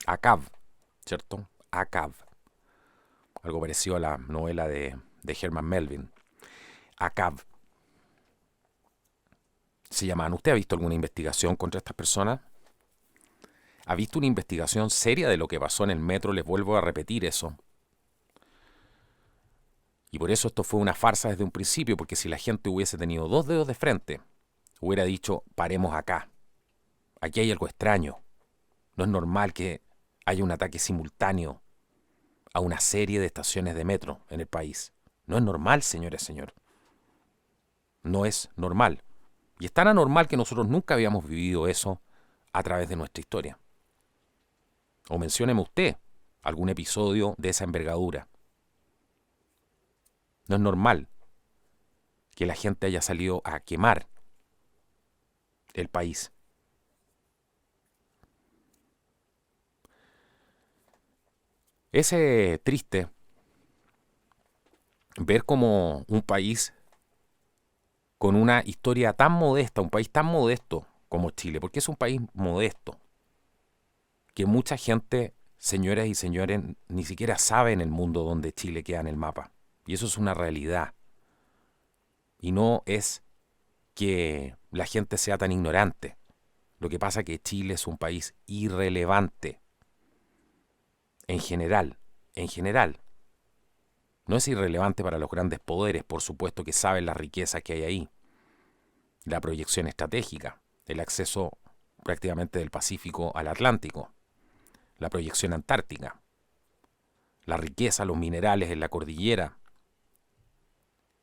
ACAB, ¿cierto? ACAB. Algo parecido a la novela de Herman Melville. ACAB. Se llamaban. ¿Usted ha visto alguna investigación contra estas personas? ¿Ha visto una investigación seria de lo que pasó en el metro? Les vuelvo a repetir eso. Y por eso esto fue una farsa desde un principio, porque si la gente hubiese tenido dos dedos de frente, hubiera dicho, paremos acá. Aquí hay algo extraño. No es normal que haya un ataque simultáneo a una serie de estaciones de metro en el país. No es normal, señores, señor. No es normal. Y es tan anormal que nosotros nunca habíamos vivido eso a través de nuestra historia. O mencióneme usted algún episodio de esa envergadura. No es normal que la gente haya salido a quemar el país. Es triste ver como un país con una historia tan modesta, un país tan modesto como Chile, porque es un país modesto, que mucha gente, señoras y señores, ni siquiera sabe en el mundo donde Chile queda en el mapa. Y eso es una realidad. Y no es que la gente sea tan ignorante. Lo que pasa es que Chile es un país irrelevante. En general. No es irrelevante para los grandes poderes, por supuesto que saben la riqueza que hay ahí. La proyección estratégica, el acceso prácticamente del Pacífico al Atlántico, la proyección antártica, la riqueza, los minerales en la cordillera,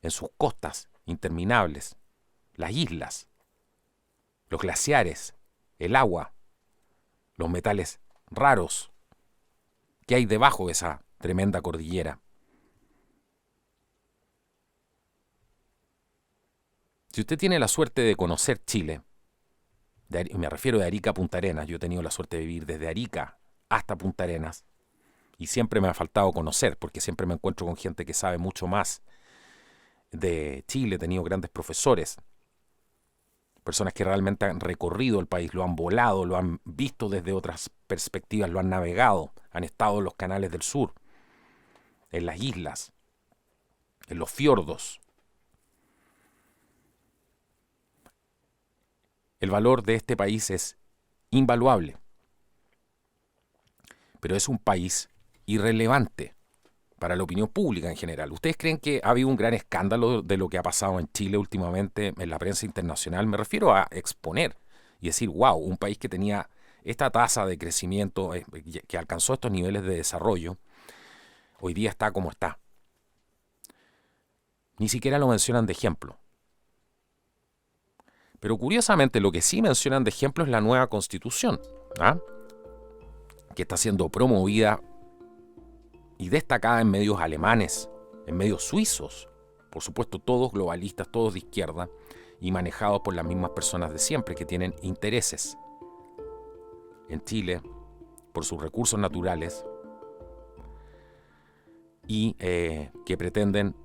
en sus costas interminables, las islas, los glaciares, el agua, los metales raros que hay debajo de esa tremenda cordillera. Si usted tiene la suerte de conocer Chile, me refiero de Arica a Punta Arenas, yo he tenido la suerte de vivir desde Arica hasta Punta Arenas, y siempre me ha faltado conocer, porque siempre me encuentro con gente que sabe mucho más de Chile, he tenido grandes profesores, personas que realmente han recorrido el país, lo han volado, lo han visto desde otras perspectivas, lo han navegado, han estado en los canales del sur, en las islas, en los fiordos. El valor de este país es invaluable, pero es un país irrelevante para la opinión pública en general. ¿Ustedes creen que ha habido un gran escándalo de lo que ha pasado en Chile últimamente en la prensa internacional? Me refiero a exponer y decir, wow, un país que tenía esta tasa de crecimiento, que alcanzó estos niveles de desarrollo, hoy día está como está. Ni siquiera lo mencionan de ejemplo. Pero curiosamente lo que sí mencionan de ejemplo es la nueva constitución, que está siendo promovida y destacada en medios alemanes, en medios suizos, por supuesto todos globalistas, todos de izquierda y manejados por las mismas personas de siempre que tienen intereses en Chile por sus recursos naturales y que pretenden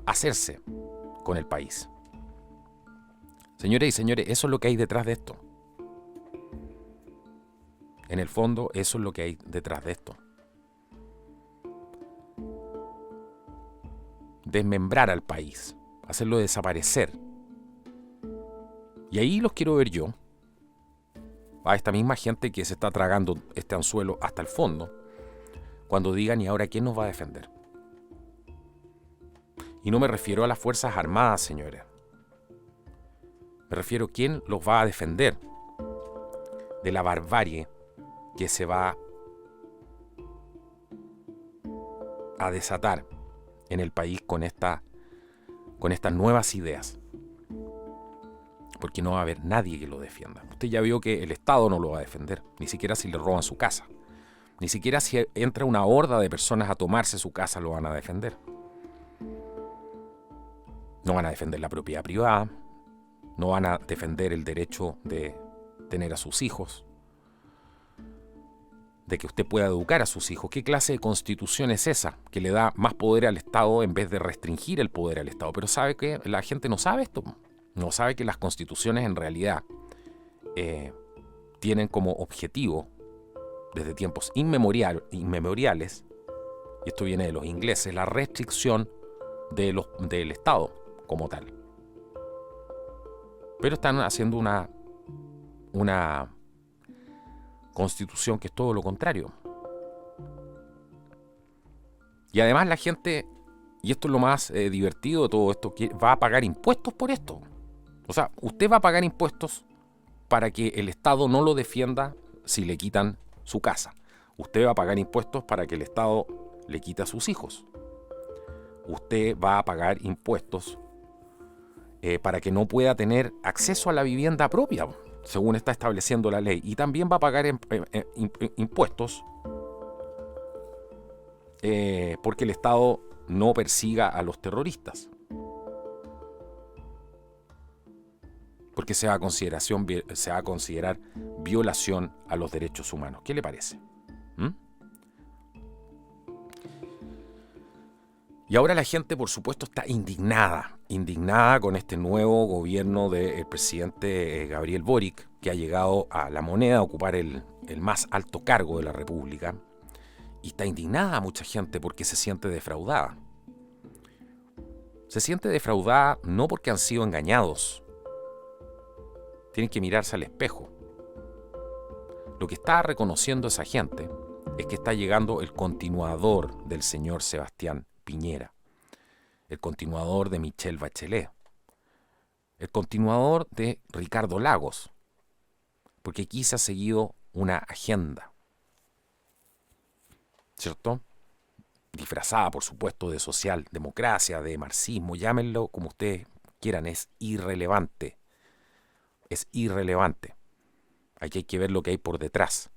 hacerse con el país. Señoras y señores, eso es lo que hay detrás de esto. En el fondo, eso es lo que hay detrás de esto. Desmembrar al país, hacerlo desaparecer. Y ahí los quiero ver yo, a esta misma gente que se está tragando este anzuelo hasta el fondo, cuando digan, ¿y ahora quién nos va a defender? Y no me refiero a las Fuerzas Armadas, señores. Me refiero a quién los va a defender de la barbarie que se va a desatar en el país con estas nuevas ideas. Porque no va a haber nadie que lo defienda. Usted ya vio que el Estado no lo va a defender, ni siquiera si le roban su casa. Ni siquiera si entra una horda de personas a tomarse su casa lo van a defender. No van a defender la propiedad privada, no van a defender el derecho de tener a sus hijos, de que usted pueda educar a sus hijos. ¿Qué clase de constitución es esa que le da más poder al Estado en vez de restringir el poder al Estado? Pero ¿sabe qué? La gente no sabe esto. No sabe que las constituciones en realidad tienen como objetivo, desde tiempos inmemoriales, y esto viene de los ingleses, la restricción del Estado como tal. Pero están haciendo una constitución que es todo lo contrario. Y además la gente, y esto es lo más divertido de todo esto, que va a pagar impuestos por esto. O sea, usted va a pagar impuestos para que el Estado no lo defienda si le quitan su casa. Usted va a pagar impuestos para que el Estado le quite a sus hijos. Usted va a pagar impuestos para que no pueda tener acceso a la vivienda propia, según está estableciendo la ley. Y también va a pagar impuestos porque el Estado no persiga a los terroristas. Porque se va a considerar violación a los derechos humanos. ¿Qué le parece? Y ahora la gente, por supuesto, está indignada con este nuevo gobierno del presidente Gabriel Boric, que ha llegado a La Moneda a ocupar el más alto cargo de la República. Y está indignada mucha gente porque se siente defraudada. Se siente defraudada no porque han sido engañados. Tienen que mirarse al espejo. Lo que está reconociendo esa gente es que está llegando el continuador del señor Sebastián Piñera, el continuador de Michelle Bachelet, el continuador de Ricardo Lagos, porque aquí se ha seguido una agenda, ¿cierto? Disfrazada, por supuesto, de socialdemocracia, de marxismo, llámenlo como ustedes quieran, es irrelevante. Es irrelevante. Aquí hay que ver lo que hay por detrás.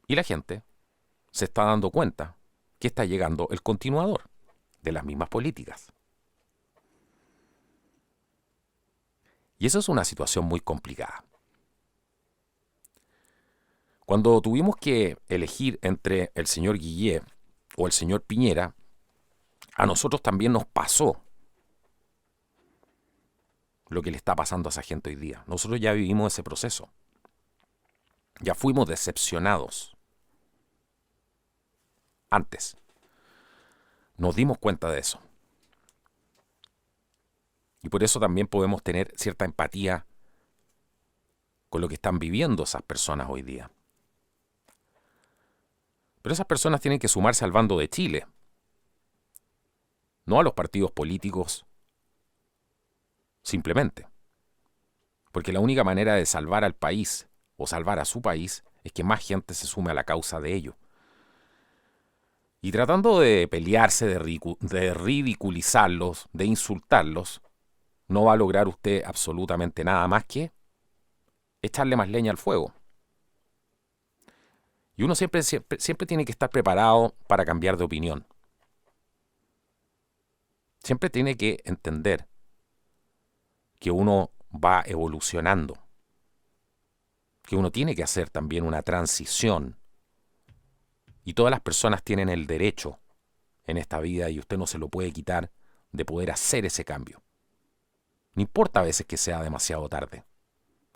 Y la gente se está dando cuenta que está llegando el continuador de las mismas políticas. Y eso es una situación muy complicada. Cuando tuvimos que elegir entre el señor Guillé o el señor Piñera, a nosotros también nos pasó lo que le está pasando a esa gente hoy día. Nosotros ya vivimos ese proceso. Ya fuimos decepcionados. Antes. Nos dimos cuenta de eso. Y por eso también podemos tener cierta empatía con lo que están viviendo esas personas hoy día. Pero esas personas tienen que sumarse al bando de Chile, no a los partidos políticos simplemente. Porque la única manera de salvar al país o salvar a su país es que más gente se sume a la causa de ello. Y tratando de pelearse, de ridiculizarlos, de insultarlos, no va a lograr usted absolutamente nada más que echarle más leña al fuego. Y uno siempre tiene que estar preparado para cambiar de opinión. Siempre tiene que entender que uno va evolucionando, que uno tiene que hacer también una transición. Y todas las personas tienen el derecho en esta vida, y usted no se lo puede quitar, de poder hacer ese cambio. No importa a veces que sea demasiado tarde.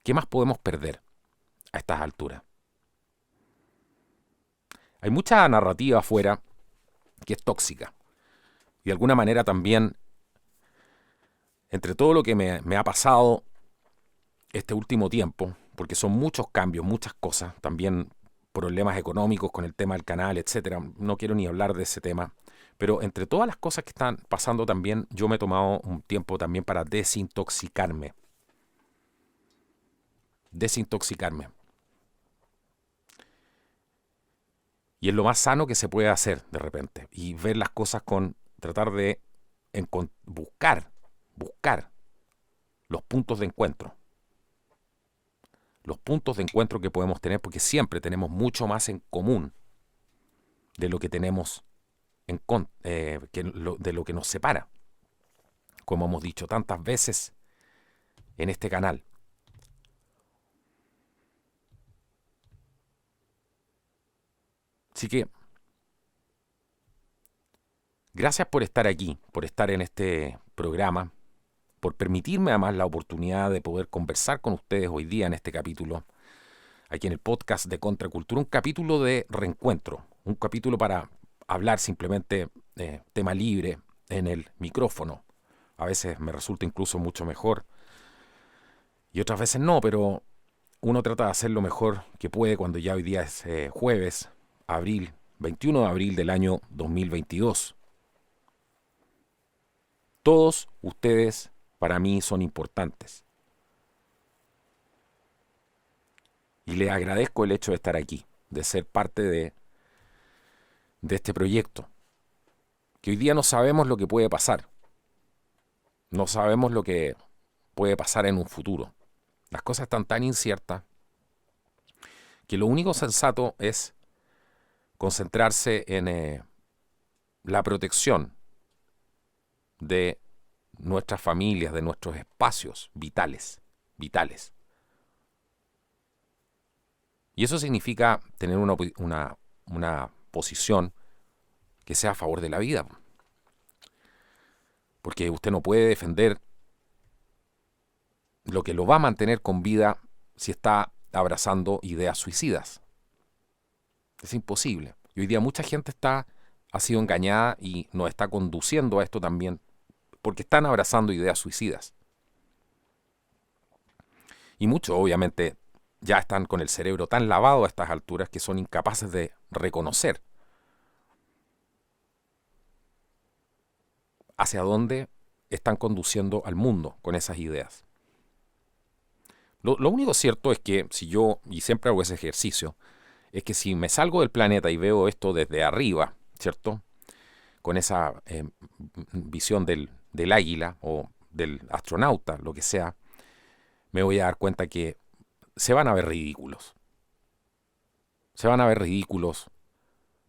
¿Qué más podemos perder a estas alturas? Hay mucha narrativa afuera que es tóxica. Y de alguna manera también, entre todo lo que me ha pasado este último tiempo, porque son muchos cambios, muchas cosas, también problemas económicos con el tema del canal, etcétera. No quiero ni hablar de ese tema. Pero entre todas las cosas que están pasando también, yo me he tomado un tiempo también para desintoxicarme. Desintoxicarme. Y es lo más sano que se puede hacer de repente. Y ver las cosas tratar de buscar los puntos de encuentro. Los puntos de encuentro que podemos tener, porque siempre tenemos mucho más en común de lo que tenemos de lo que nos separa. Como hemos dicho tantas veces en este canal. Así que, gracias por estar aquí, por estar en este programa, por permitirme además la oportunidad de poder conversar con ustedes hoy día en este capítulo, aquí en el podcast de Contracultura, un capítulo de reencuentro, un capítulo para hablar simplemente tema libre en el micrófono. A veces me resulta incluso mucho mejor y otras veces no, pero uno trata de hacer lo mejor que puede cuando ya hoy día es jueves, 21 de abril del año 2022. Todos ustedes para mí son importantes. Y les agradezco el hecho de estar aquí, de ser parte de este proyecto. Que hoy día no sabemos lo que puede pasar. No sabemos lo que puede pasar en un futuro. Las cosas están tan inciertas que lo único sensato es concentrarse en la protección de nuestras familias, de nuestros espacios vitales. Y eso significa tener una posición que sea a favor de la vida. Porque usted no puede defender lo que lo va a mantener con vida si está abrazando ideas suicidas. Es imposible. Y hoy día mucha gente ha sido engañada y nos está conduciendo a esto también, porque están abrazando ideas suicidas. Y muchos, obviamente, ya están con el cerebro tan lavado a estas alturas que son incapaces de reconocer hacia dónde están conduciendo al mundo con esas ideas. Lo único cierto es que si yo, y siempre hago ese ejercicio, es que si me salgo del planeta y veo esto desde arriba, ¿cierto? Con esa visión del águila o del astronauta, lo que sea, me voy a dar cuenta que se van a ver ridículos. Se van a ver ridículos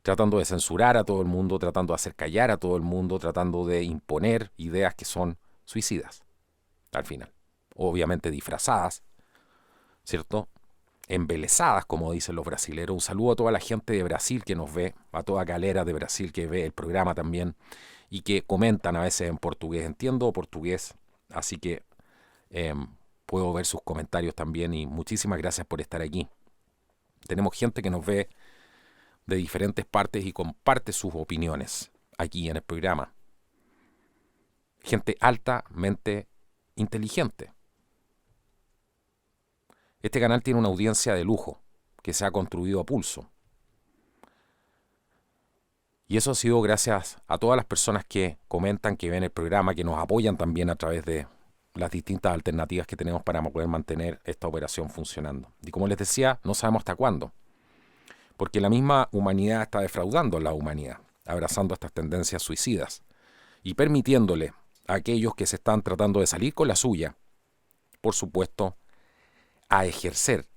tratando de censurar a todo el mundo, tratando de hacer callar a todo el mundo, tratando de imponer ideas que son suicidas, al final. Obviamente disfrazadas, ¿cierto? Embelesadas, como dicen los brasileros. Un saludo a toda la gente de Brasil que nos ve, a toda galera de Brasil que ve el programa también y que comentan a veces en portugués. Entiendo portugués, así que puedo ver sus comentarios también y muchísimas gracias por estar aquí. Tenemos gente que nos ve de diferentes partes y comparte sus opiniones aquí en el programa. Gente altamente inteligente. Este canal tiene una audiencia de lujo que se ha construido a pulso. Y eso ha sido gracias a todas las personas que comentan, que ven el programa, que nos apoyan también a través de las distintas alternativas que tenemos para poder mantener esta operación funcionando. Y como les decía, no sabemos hasta cuándo. Porque la misma humanidad está defraudando a la humanidad, abrazando estas tendencias suicidas y permitiéndole a aquellos que se están tratando de salir con la suya, por supuesto, a ejercer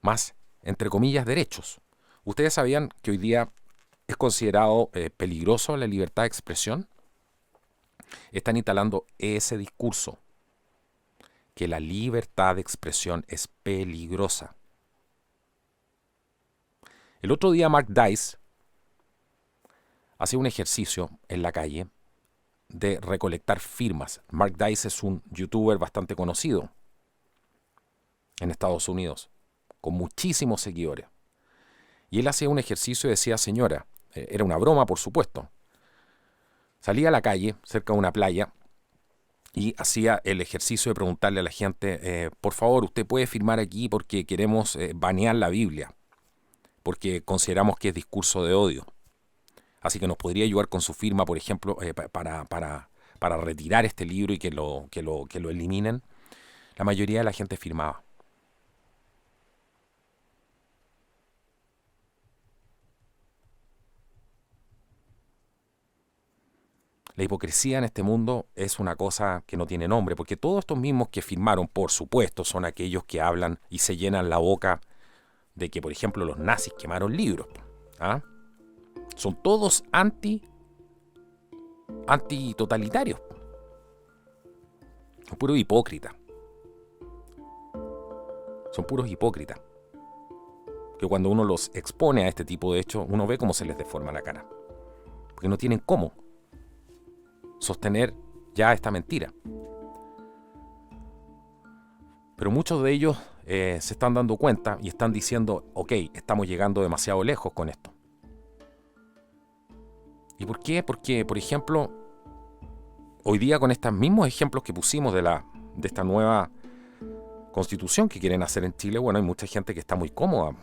más, entre comillas, derechos. ¿Ustedes sabían que hoy día es considerado peligroso la libertad de expresión? Están instalando ese discurso, que la libertad de expresión es peligrosa. El otro día Mark Dice hacía un ejercicio en la calle de recolectar firmas. Mark Dice es un youtuber bastante conocido en Estados Unidos, con muchísimos seguidores. Y él hacía un ejercicio y decía, señora, era una broma por supuesto, salía a la calle, cerca de una playa, y hacía el ejercicio de preguntarle a la gente, por favor, usted puede firmar aquí porque queremos banear la Biblia, porque consideramos que es discurso de odio. Así que nos podría ayudar con su firma, por ejemplo, para retirar este libro y que lo eliminen. La mayoría de la gente firmaba. La hipocresía en este mundo es una cosa que no tiene nombre, porque todos estos mismos que firmaron, por supuesto, son aquellos que hablan y se llenan la boca de que, por ejemplo, los nazis quemaron libros. ¿Ah? Son todos antitotalitarios. Son puros hipócritas. Son puros hipócritas. Que cuando uno los expone a este tipo de hechos, uno ve cómo se les deforma la cara. Porque no tienen cómo sostener ya esta mentira. Pero muchos de ellos se están dando cuenta y están diciendo, ok, estamos llegando demasiado lejos con esto. ¿Y por qué? Porque, por ejemplo, hoy día con estos mismos ejemplos que pusimos de esta nueva constitución que quieren hacer en Chile, bueno, hay mucha gente que está muy cómoda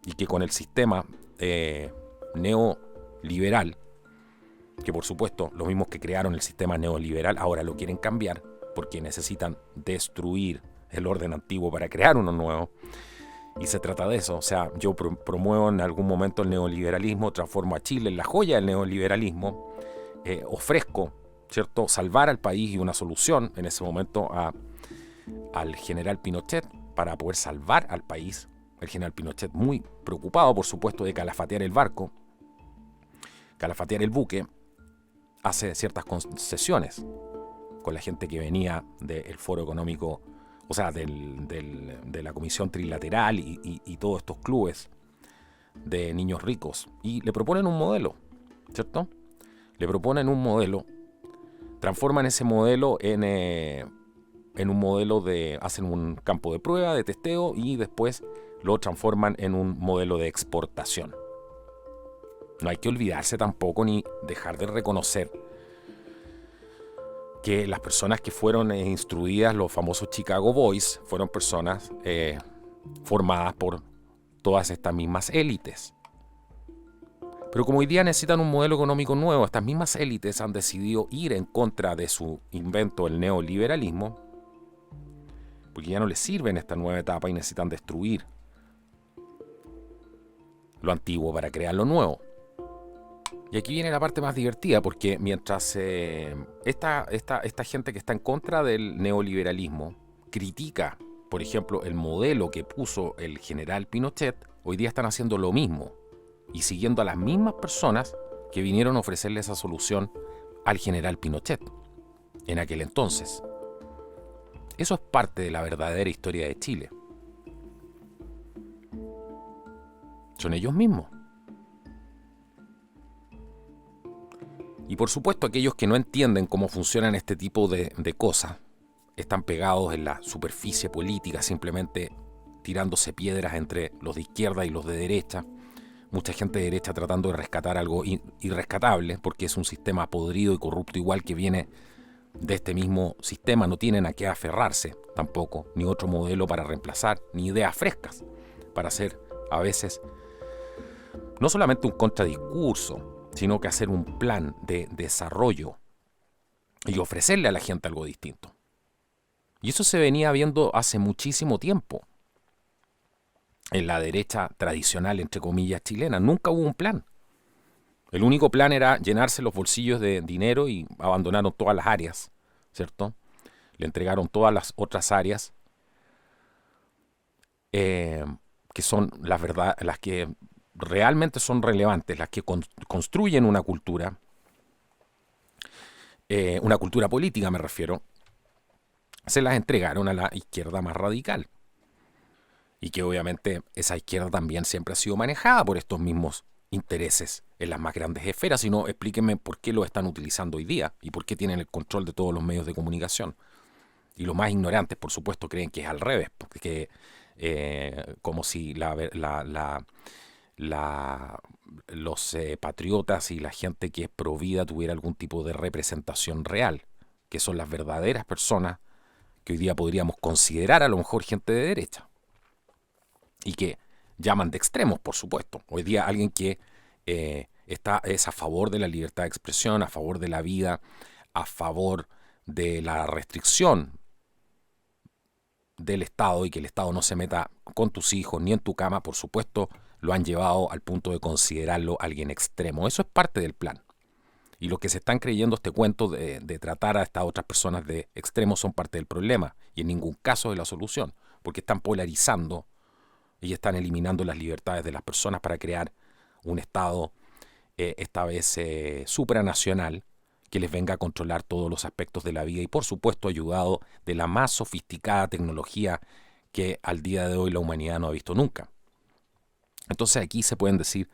y que con el sistema neoliberal, que por supuesto los mismos que crearon el sistema neoliberal ahora lo quieren cambiar porque necesitan destruir el orden antiguo para crear uno nuevo, Y se trata de eso. O sea, yo promuevo en algún momento el neoliberalismo, transformo a Chile en la joya del neoliberalismo, ofrezco, ¿cierto?, salvar al país y una solución en ese momento al general Pinochet para poder salvar al país. El general Pinochet muy preocupado, por supuesto, de calafatear el barco, calafatear el buque, hace ciertas concesiones con la gente que venía del Foro Económico, o sea, de la Comisión Trilateral y todos estos clubes de niños ricos. Y le proponen un modelo, ¿cierto? Le proponen un modelo, transforman ese modelo en un modelo hacen un campo de prueba, de testeo, y después lo transforman en un modelo de exportación. No hay que olvidarse tampoco ni dejar de reconocer que las personas que fueron instruidas, los famosos Chicago Boys, fueron personas formadas por todas estas mismas élites. Pero como hoy día necesitan un modelo económico nuevo, estas mismas élites han decidido ir en contra de su invento, el neoliberalismo, porque ya no les sirve en esta nueva etapa y necesitan destruir lo antiguo para crear lo nuevo. Y aquí viene la parte más divertida, porque mientras esta gente que está en contra del neoliberalismo critica, por ejemplo, el modelo que puso el general Pinochet, hoy día están haciendo lo mismo y siguiendo a las mismas personas que vinieron a ofrecerle esa solución al general Pinochet en aquel entonces. Eso es parte de la verdadera historia de Chile. Son ellos mismos. Y por supuesto aquellos que no entienden cómo funcionan este tipo de cosas, están pegados en la superficie política, simplemente tirándose piedras entre los de izquierda y los de derecha. Mucha gente de derecha tratando de rescatar algo irrescatable, porque es un sistema podrido y corrupto igual que viene de este mismo sistema. No tienen a qué aferrarse tampoco, ni otro modelo para reemplazar, ni ideas frescas para hacer a veces no solamente un contradiscurso, sino que hacer un plan de desarrollo y ofrecerle a la gente algo distinto. Y eso se venía viendo hace muchísimo tiempo. En la derecha tradicional, entre comillas, chilena, nunca hubo un plan. El único plan era llenarse los bolsillos de dinero y abandonaron todas las áreas, ¿cierto? Le entregaron todas las otras áreas que son las que realmente son relevantes, las que construyen una cultura política me refiero, se las entregaron a la izquierda más radical. Y que obviamente esa izquierda también siempre ha sido manejada por estos mismos intereses en las más grandes esferas. Si no, explíquenme por qué lo están utilizando hoy día y por qué tienen el control de todos los medios de comunicación. Y los más ignorantes, por supuesto, creen que es al revés, porque como si los patriotas y la gente que es pro vida tuviera algún tipo de representación real, que son las verdaderas personas que hoy día podríamos considerar a lo mejor gente de derecha y que llaman de extremos, por supuesto. Hoy día alguien que es a favor de la libertad de expresión, a favor de la vida, a favor de la restricción del Estado y que el Estado no se meta con tus hijos ni en tu cama, por supuesto, lo han llevado al punto de considerarlo alguien extremo. Eso es parte del plan. Y los que se están creyendo este cuento de tratar a estas otras personas de extremos son parte del problema y en ningún caso de la solución, porque están polarizando y están eliminando las libertades de las personas para crear un Estado, esta vez supranacional, que les venga a controlar todos los aspectos de la vida y por supuesto ayudado de la más sofisticada tecnología que al día de hoy la humanidad no ha visto nunca. Entonces aquí se pueden decir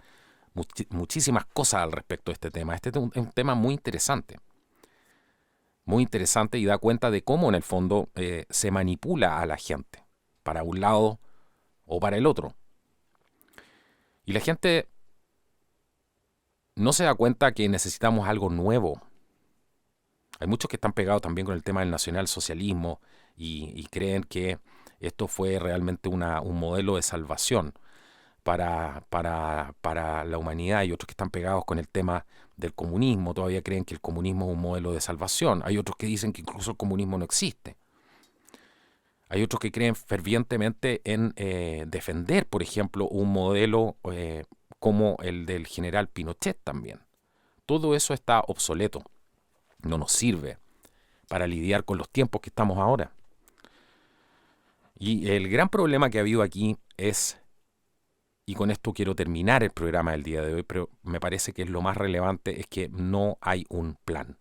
muchísimas cosas al respecto de este tema. Este es un tema muy interesante y da cuenta de cómo en el fondo se manipula a la gente para un lado o para el otro. Y la gente no se da cuenta que necesitamos algo nuevo. Hay muchos que están pegados también con el tema del nacionalsocialismo y creen que esto fue realmente un modelo de salvación para la humanidad. Hay otros que están pegados con el tema del comunismo, todavía creen que el comunismo es un modelo de salvación. Hay otros que dicen que incluso el comunismo no existe. Hay otros que creen fervientemente en defender, por ejemplo, un modelo como el del general Pinochet también. Todo eso está obsoleto, no nos sirve para lidiar con los tiempos que estamos ahora. Y el gran problema que ha habido aquí es, y con esto quiero terminar el programa del día de hoy, pero me parece que es lo más relevante, es que no hay un plan.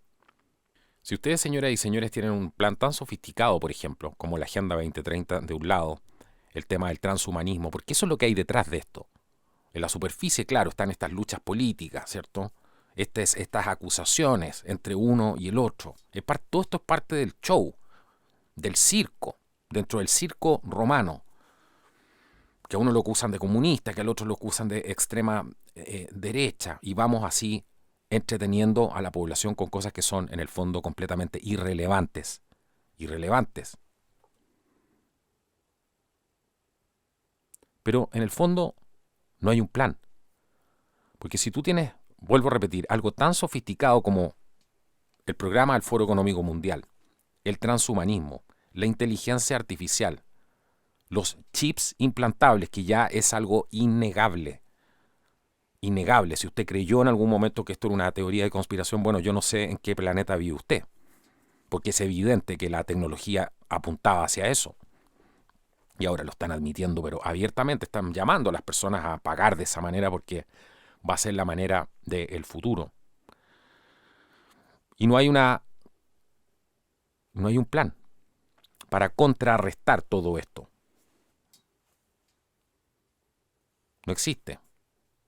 Si ustedes, señoras y señores, tienen un plan tan sofisticado, por ejemplo, como la Agenda 2030 de un lado, el tema del transhumanismo, porque eso es lo que hay detrás de esto. En la superficie, claro, están estas luchas políticas, ¿cierto? Estas acusaciones entre uno y el otro. Todo esto es parte del show, del circo, dentro del circo romano, que a uno lo acusan de comunista, que al otro lo acusan de extrema derecha, y vamos así entreteniendo a la población con cosas que son en el fondo completamente irrelevantes. Pero en el fondo no hay un plan. Porque si tú tienes, vuelvo a repetir, algo tan sofisticado como el programa del Foro Económico Mundial, el transhumanismo, la inteligencia artificial, los chips implantables, que ya es algo innegable. Innegable. Si usted creyó en algún momento que esto era una teoría de conspiración, bueno, yo no sé en qué planeta vive usted, porque es evidente que la tecnología apuntaba hacia eso. Y ahora lo están admitiendo, pero abiertamente están llamando a las personas a pagar de esa manera porque va a ser la manera del futuro. Y no hay un plan para contrarrestar todo esto. No existe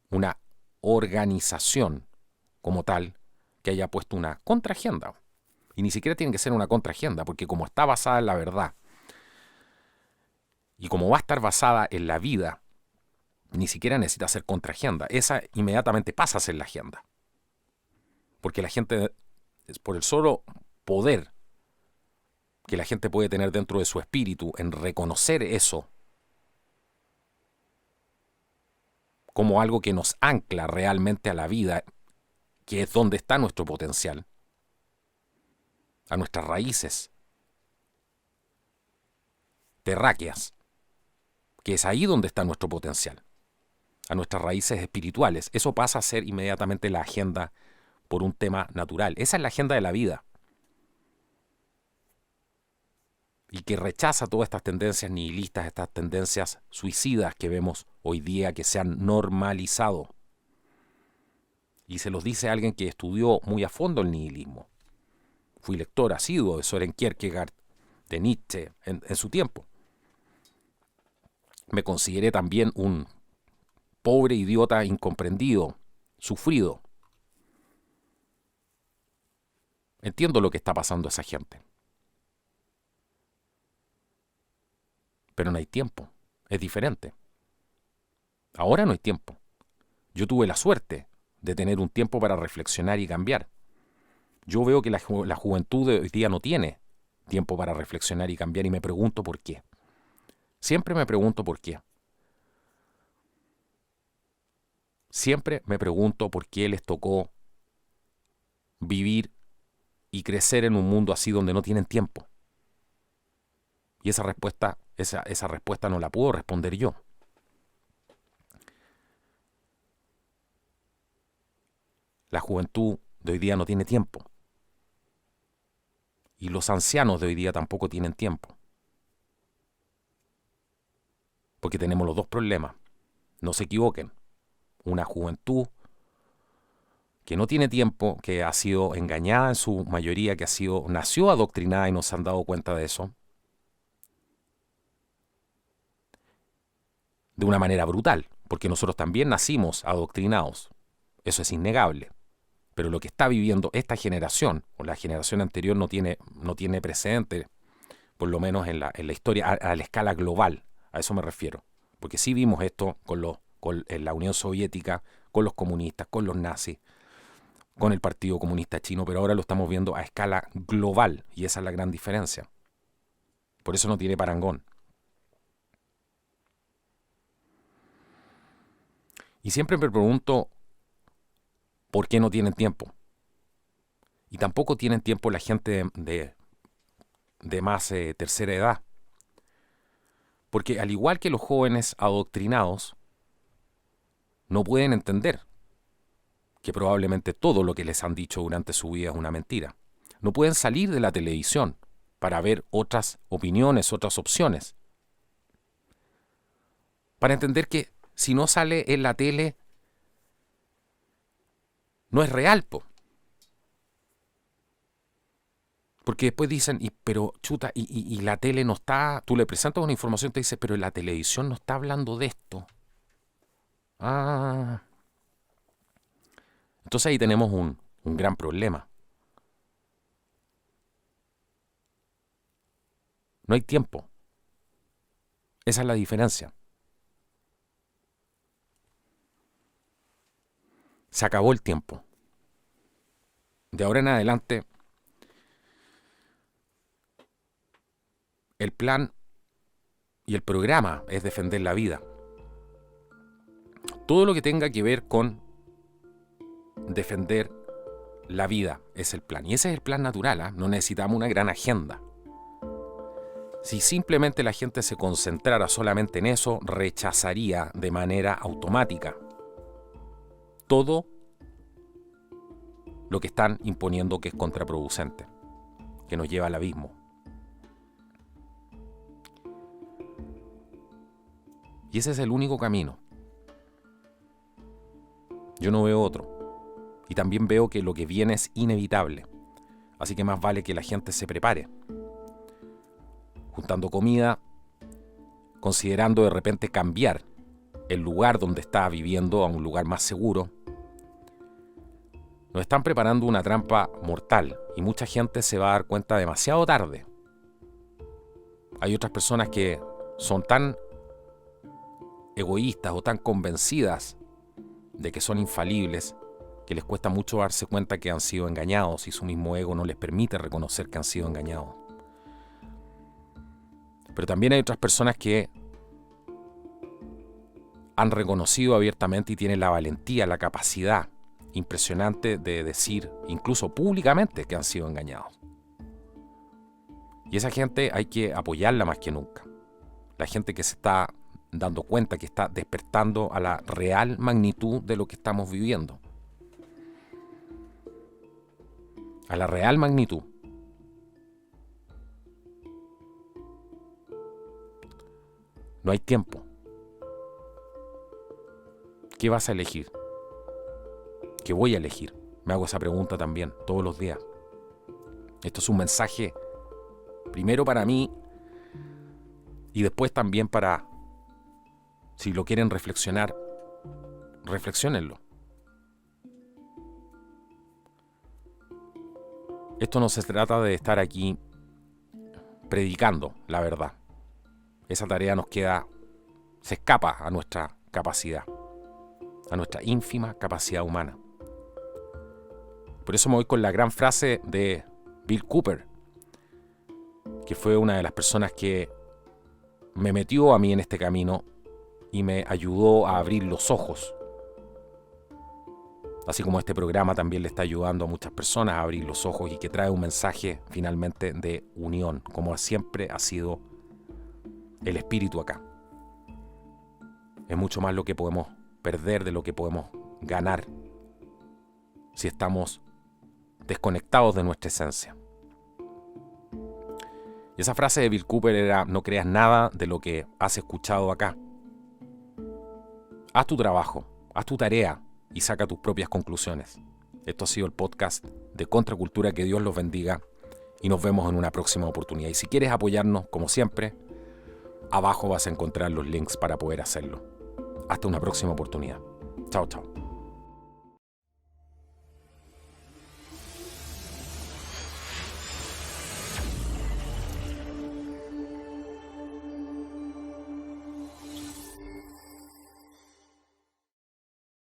una organización como tal que haya puesto una contraagenda. Y ni siquiera tiene que ser una contraagenda, porque como está basada en la verdad, y como va a estar basada en la vida, ni siquiera necesita ser contraagenda. Esa inmediatamente pasa a ser la agenda. Porque la gente, por el solo poder que la gente puede tener dentro de su espíritu en reconocer eso como algo que nos ancla realmente a la vida, que es donde está nuestro potencial, a nuestras raíces terráqueas, que es ahí donde está nuestro potencial, a nuestras raíces espirituales. Eso pasa a ser inmediatamente la agenda por un tema natural. Esa es la agenda de la vida. Y que rechaza todas estas tendencias nihilistas, estas tendencias suicidas que vemos hoy día que se han normalizado. Y se los dice alguien que estudió muy a fondo el nihilismo. Fui lector asiduo de Søren Kierkegaard, de Nietzsche, en su tiempo. Me consideré también un pobre idiota incomprendido, sufrido. Entiendo lo que está pasando a esa gente. Pero no hay tiempo. Es diferente. Ahora no hay tiempo. Yo tuve la suerte de tener un tiempo para reflexionar y cambiar. Yo veo que la juventud de hoy día no tiene tiempo para reflexionar y cambiar y me pregunto por qué. Siempre me pregunto por qué. Siempre me pregunto por qué les tocó vivir y crecer en un mundo así donde no tienen tiempo. Y esa respuesta no la puedo responder yo. La juventud de hoy día no tiene tiempo. Y los ancianos de hoy día tampoco tienen tiempo. Porque tenemos los dos problemas. No se equivoquen. Una juventud que no tiene tiempo, que ha sido engañada en su mayoría, nació adoctrinada y no se han dado cuenta de eso. De una manera brutal, porque nosotros también nacimos adoctrinados. Eso es innegable. Pero lo que está viviendo esta generación, o la generación anterior, no tiene precedente, por lo menos en la historia, a la escala global. A eso me refiero. Porque sí vimos esto en la Unión Soviética, con los comunistas, con los nazis, con el Partido Comunista Chino, pero ahora lo estamos viendo a escala global, y esa es la gran diferencia. Por eso no tiene parangón. Y siempre me pregunto, ¿por qué no tienen tiempo? Y tampoco tienen tiempo la gente de más tercera edad. Porque al igual que los jóvenes adoctrinados, no pueden entender que probablemente todo lo que les han dicho durante su vida es una mentira. No pueden salir de la televisión para ver otras opiniones, otras opciones. Para entender que si no sale en la tele, no es real, po. Porque después dicen, pero chuta, y la tele no está... Tú le presentas una información y te dice, pero la televisión no está hablando de esto. Ah. Entonces ahí tenemos un gran problema. No hay tiempo. Esa es la diferencia. Se acabó el tiempo. De ahora en adelante, el plan y el programa es defender la vida. Todo lo que tenga que ver con defender la vida es el plan. Y ese es el plan natural, ¿eh? No necesitamos una gran agenda. Si simplemente la gente se concentrara solamente en eso, rechazaría de manera automática todo lo que están imponiendo que es contraproducente, que nos lleva al abismo. Y ese es el único camino. Yo no veo otro. Y también veo que lo que viene es inevitable. Así que más vale que la gente se prepare. Juntando comida, considerando de repente cambiar el lugar donde está viviendo a un lugar más seguro. Nos están preparando una trampa mortal y mucha gente se va a dar cuenta demasiado tarde. Hay otras personas que son tan egoístas o tan convencidas de que son infalibles que les cuesta mucho darse cuenta que han sido engañados y su mismo ego no les permite reconocer que han sido engañados. Pero también hay otras personas que han reconocido abiertamente y tienen la valentía, la capacidad impresionante de decir, incluso públicamente, que han sido engañados. Y esa gente hay que apoyarla más que nunca. La gente que se está dando cuenta, que está despertando a la real magnitud de lo que estamos viviendo. A la real magnitud. No hay tiempo. ¿Qué vas a elegir? ¿Qué voy a elegir? Me hago esa pregunta también, todos los días. Esto es un mensaje, primero para mí, y después también para, si lo quieren reflexionar, reflexiónenlo. Esto no se trata de estar aquí predicando la verdad. Esa tarea nos queda, se escapa a nuestra capacidad, a nuestra ínfima capacidad humana. Por eso me voy con la gran frase de Bill Cooper, que fue una de las personas que me metió a mí en este camino y me ayudó a abrir los ojos. Así como este programa también le está ayudando a muchas personas a abrir los ojos y que trae un mensaje finalmente de unión, como siempre ha sido el espíritu acá. Es mucho más lo que podemos perder de lo que podemos ganar si estamos desconectados de nuestra esencia. Y esa frase de Bill Cooper era: no creas nada de lo que has escuchado acá. Haz tu trabajo, haz tu tarea y saca tus propias conclusiones. Esto ha sido el podcast de Contracultura. Que Dios los bendiga y nos vemos en una próxima oportunidad. Y si quieres apoyarnos, como siempre, abajo vas a encontrar los links para poder hacerlo. Hasta una próxima oportunidad. Chao, chao.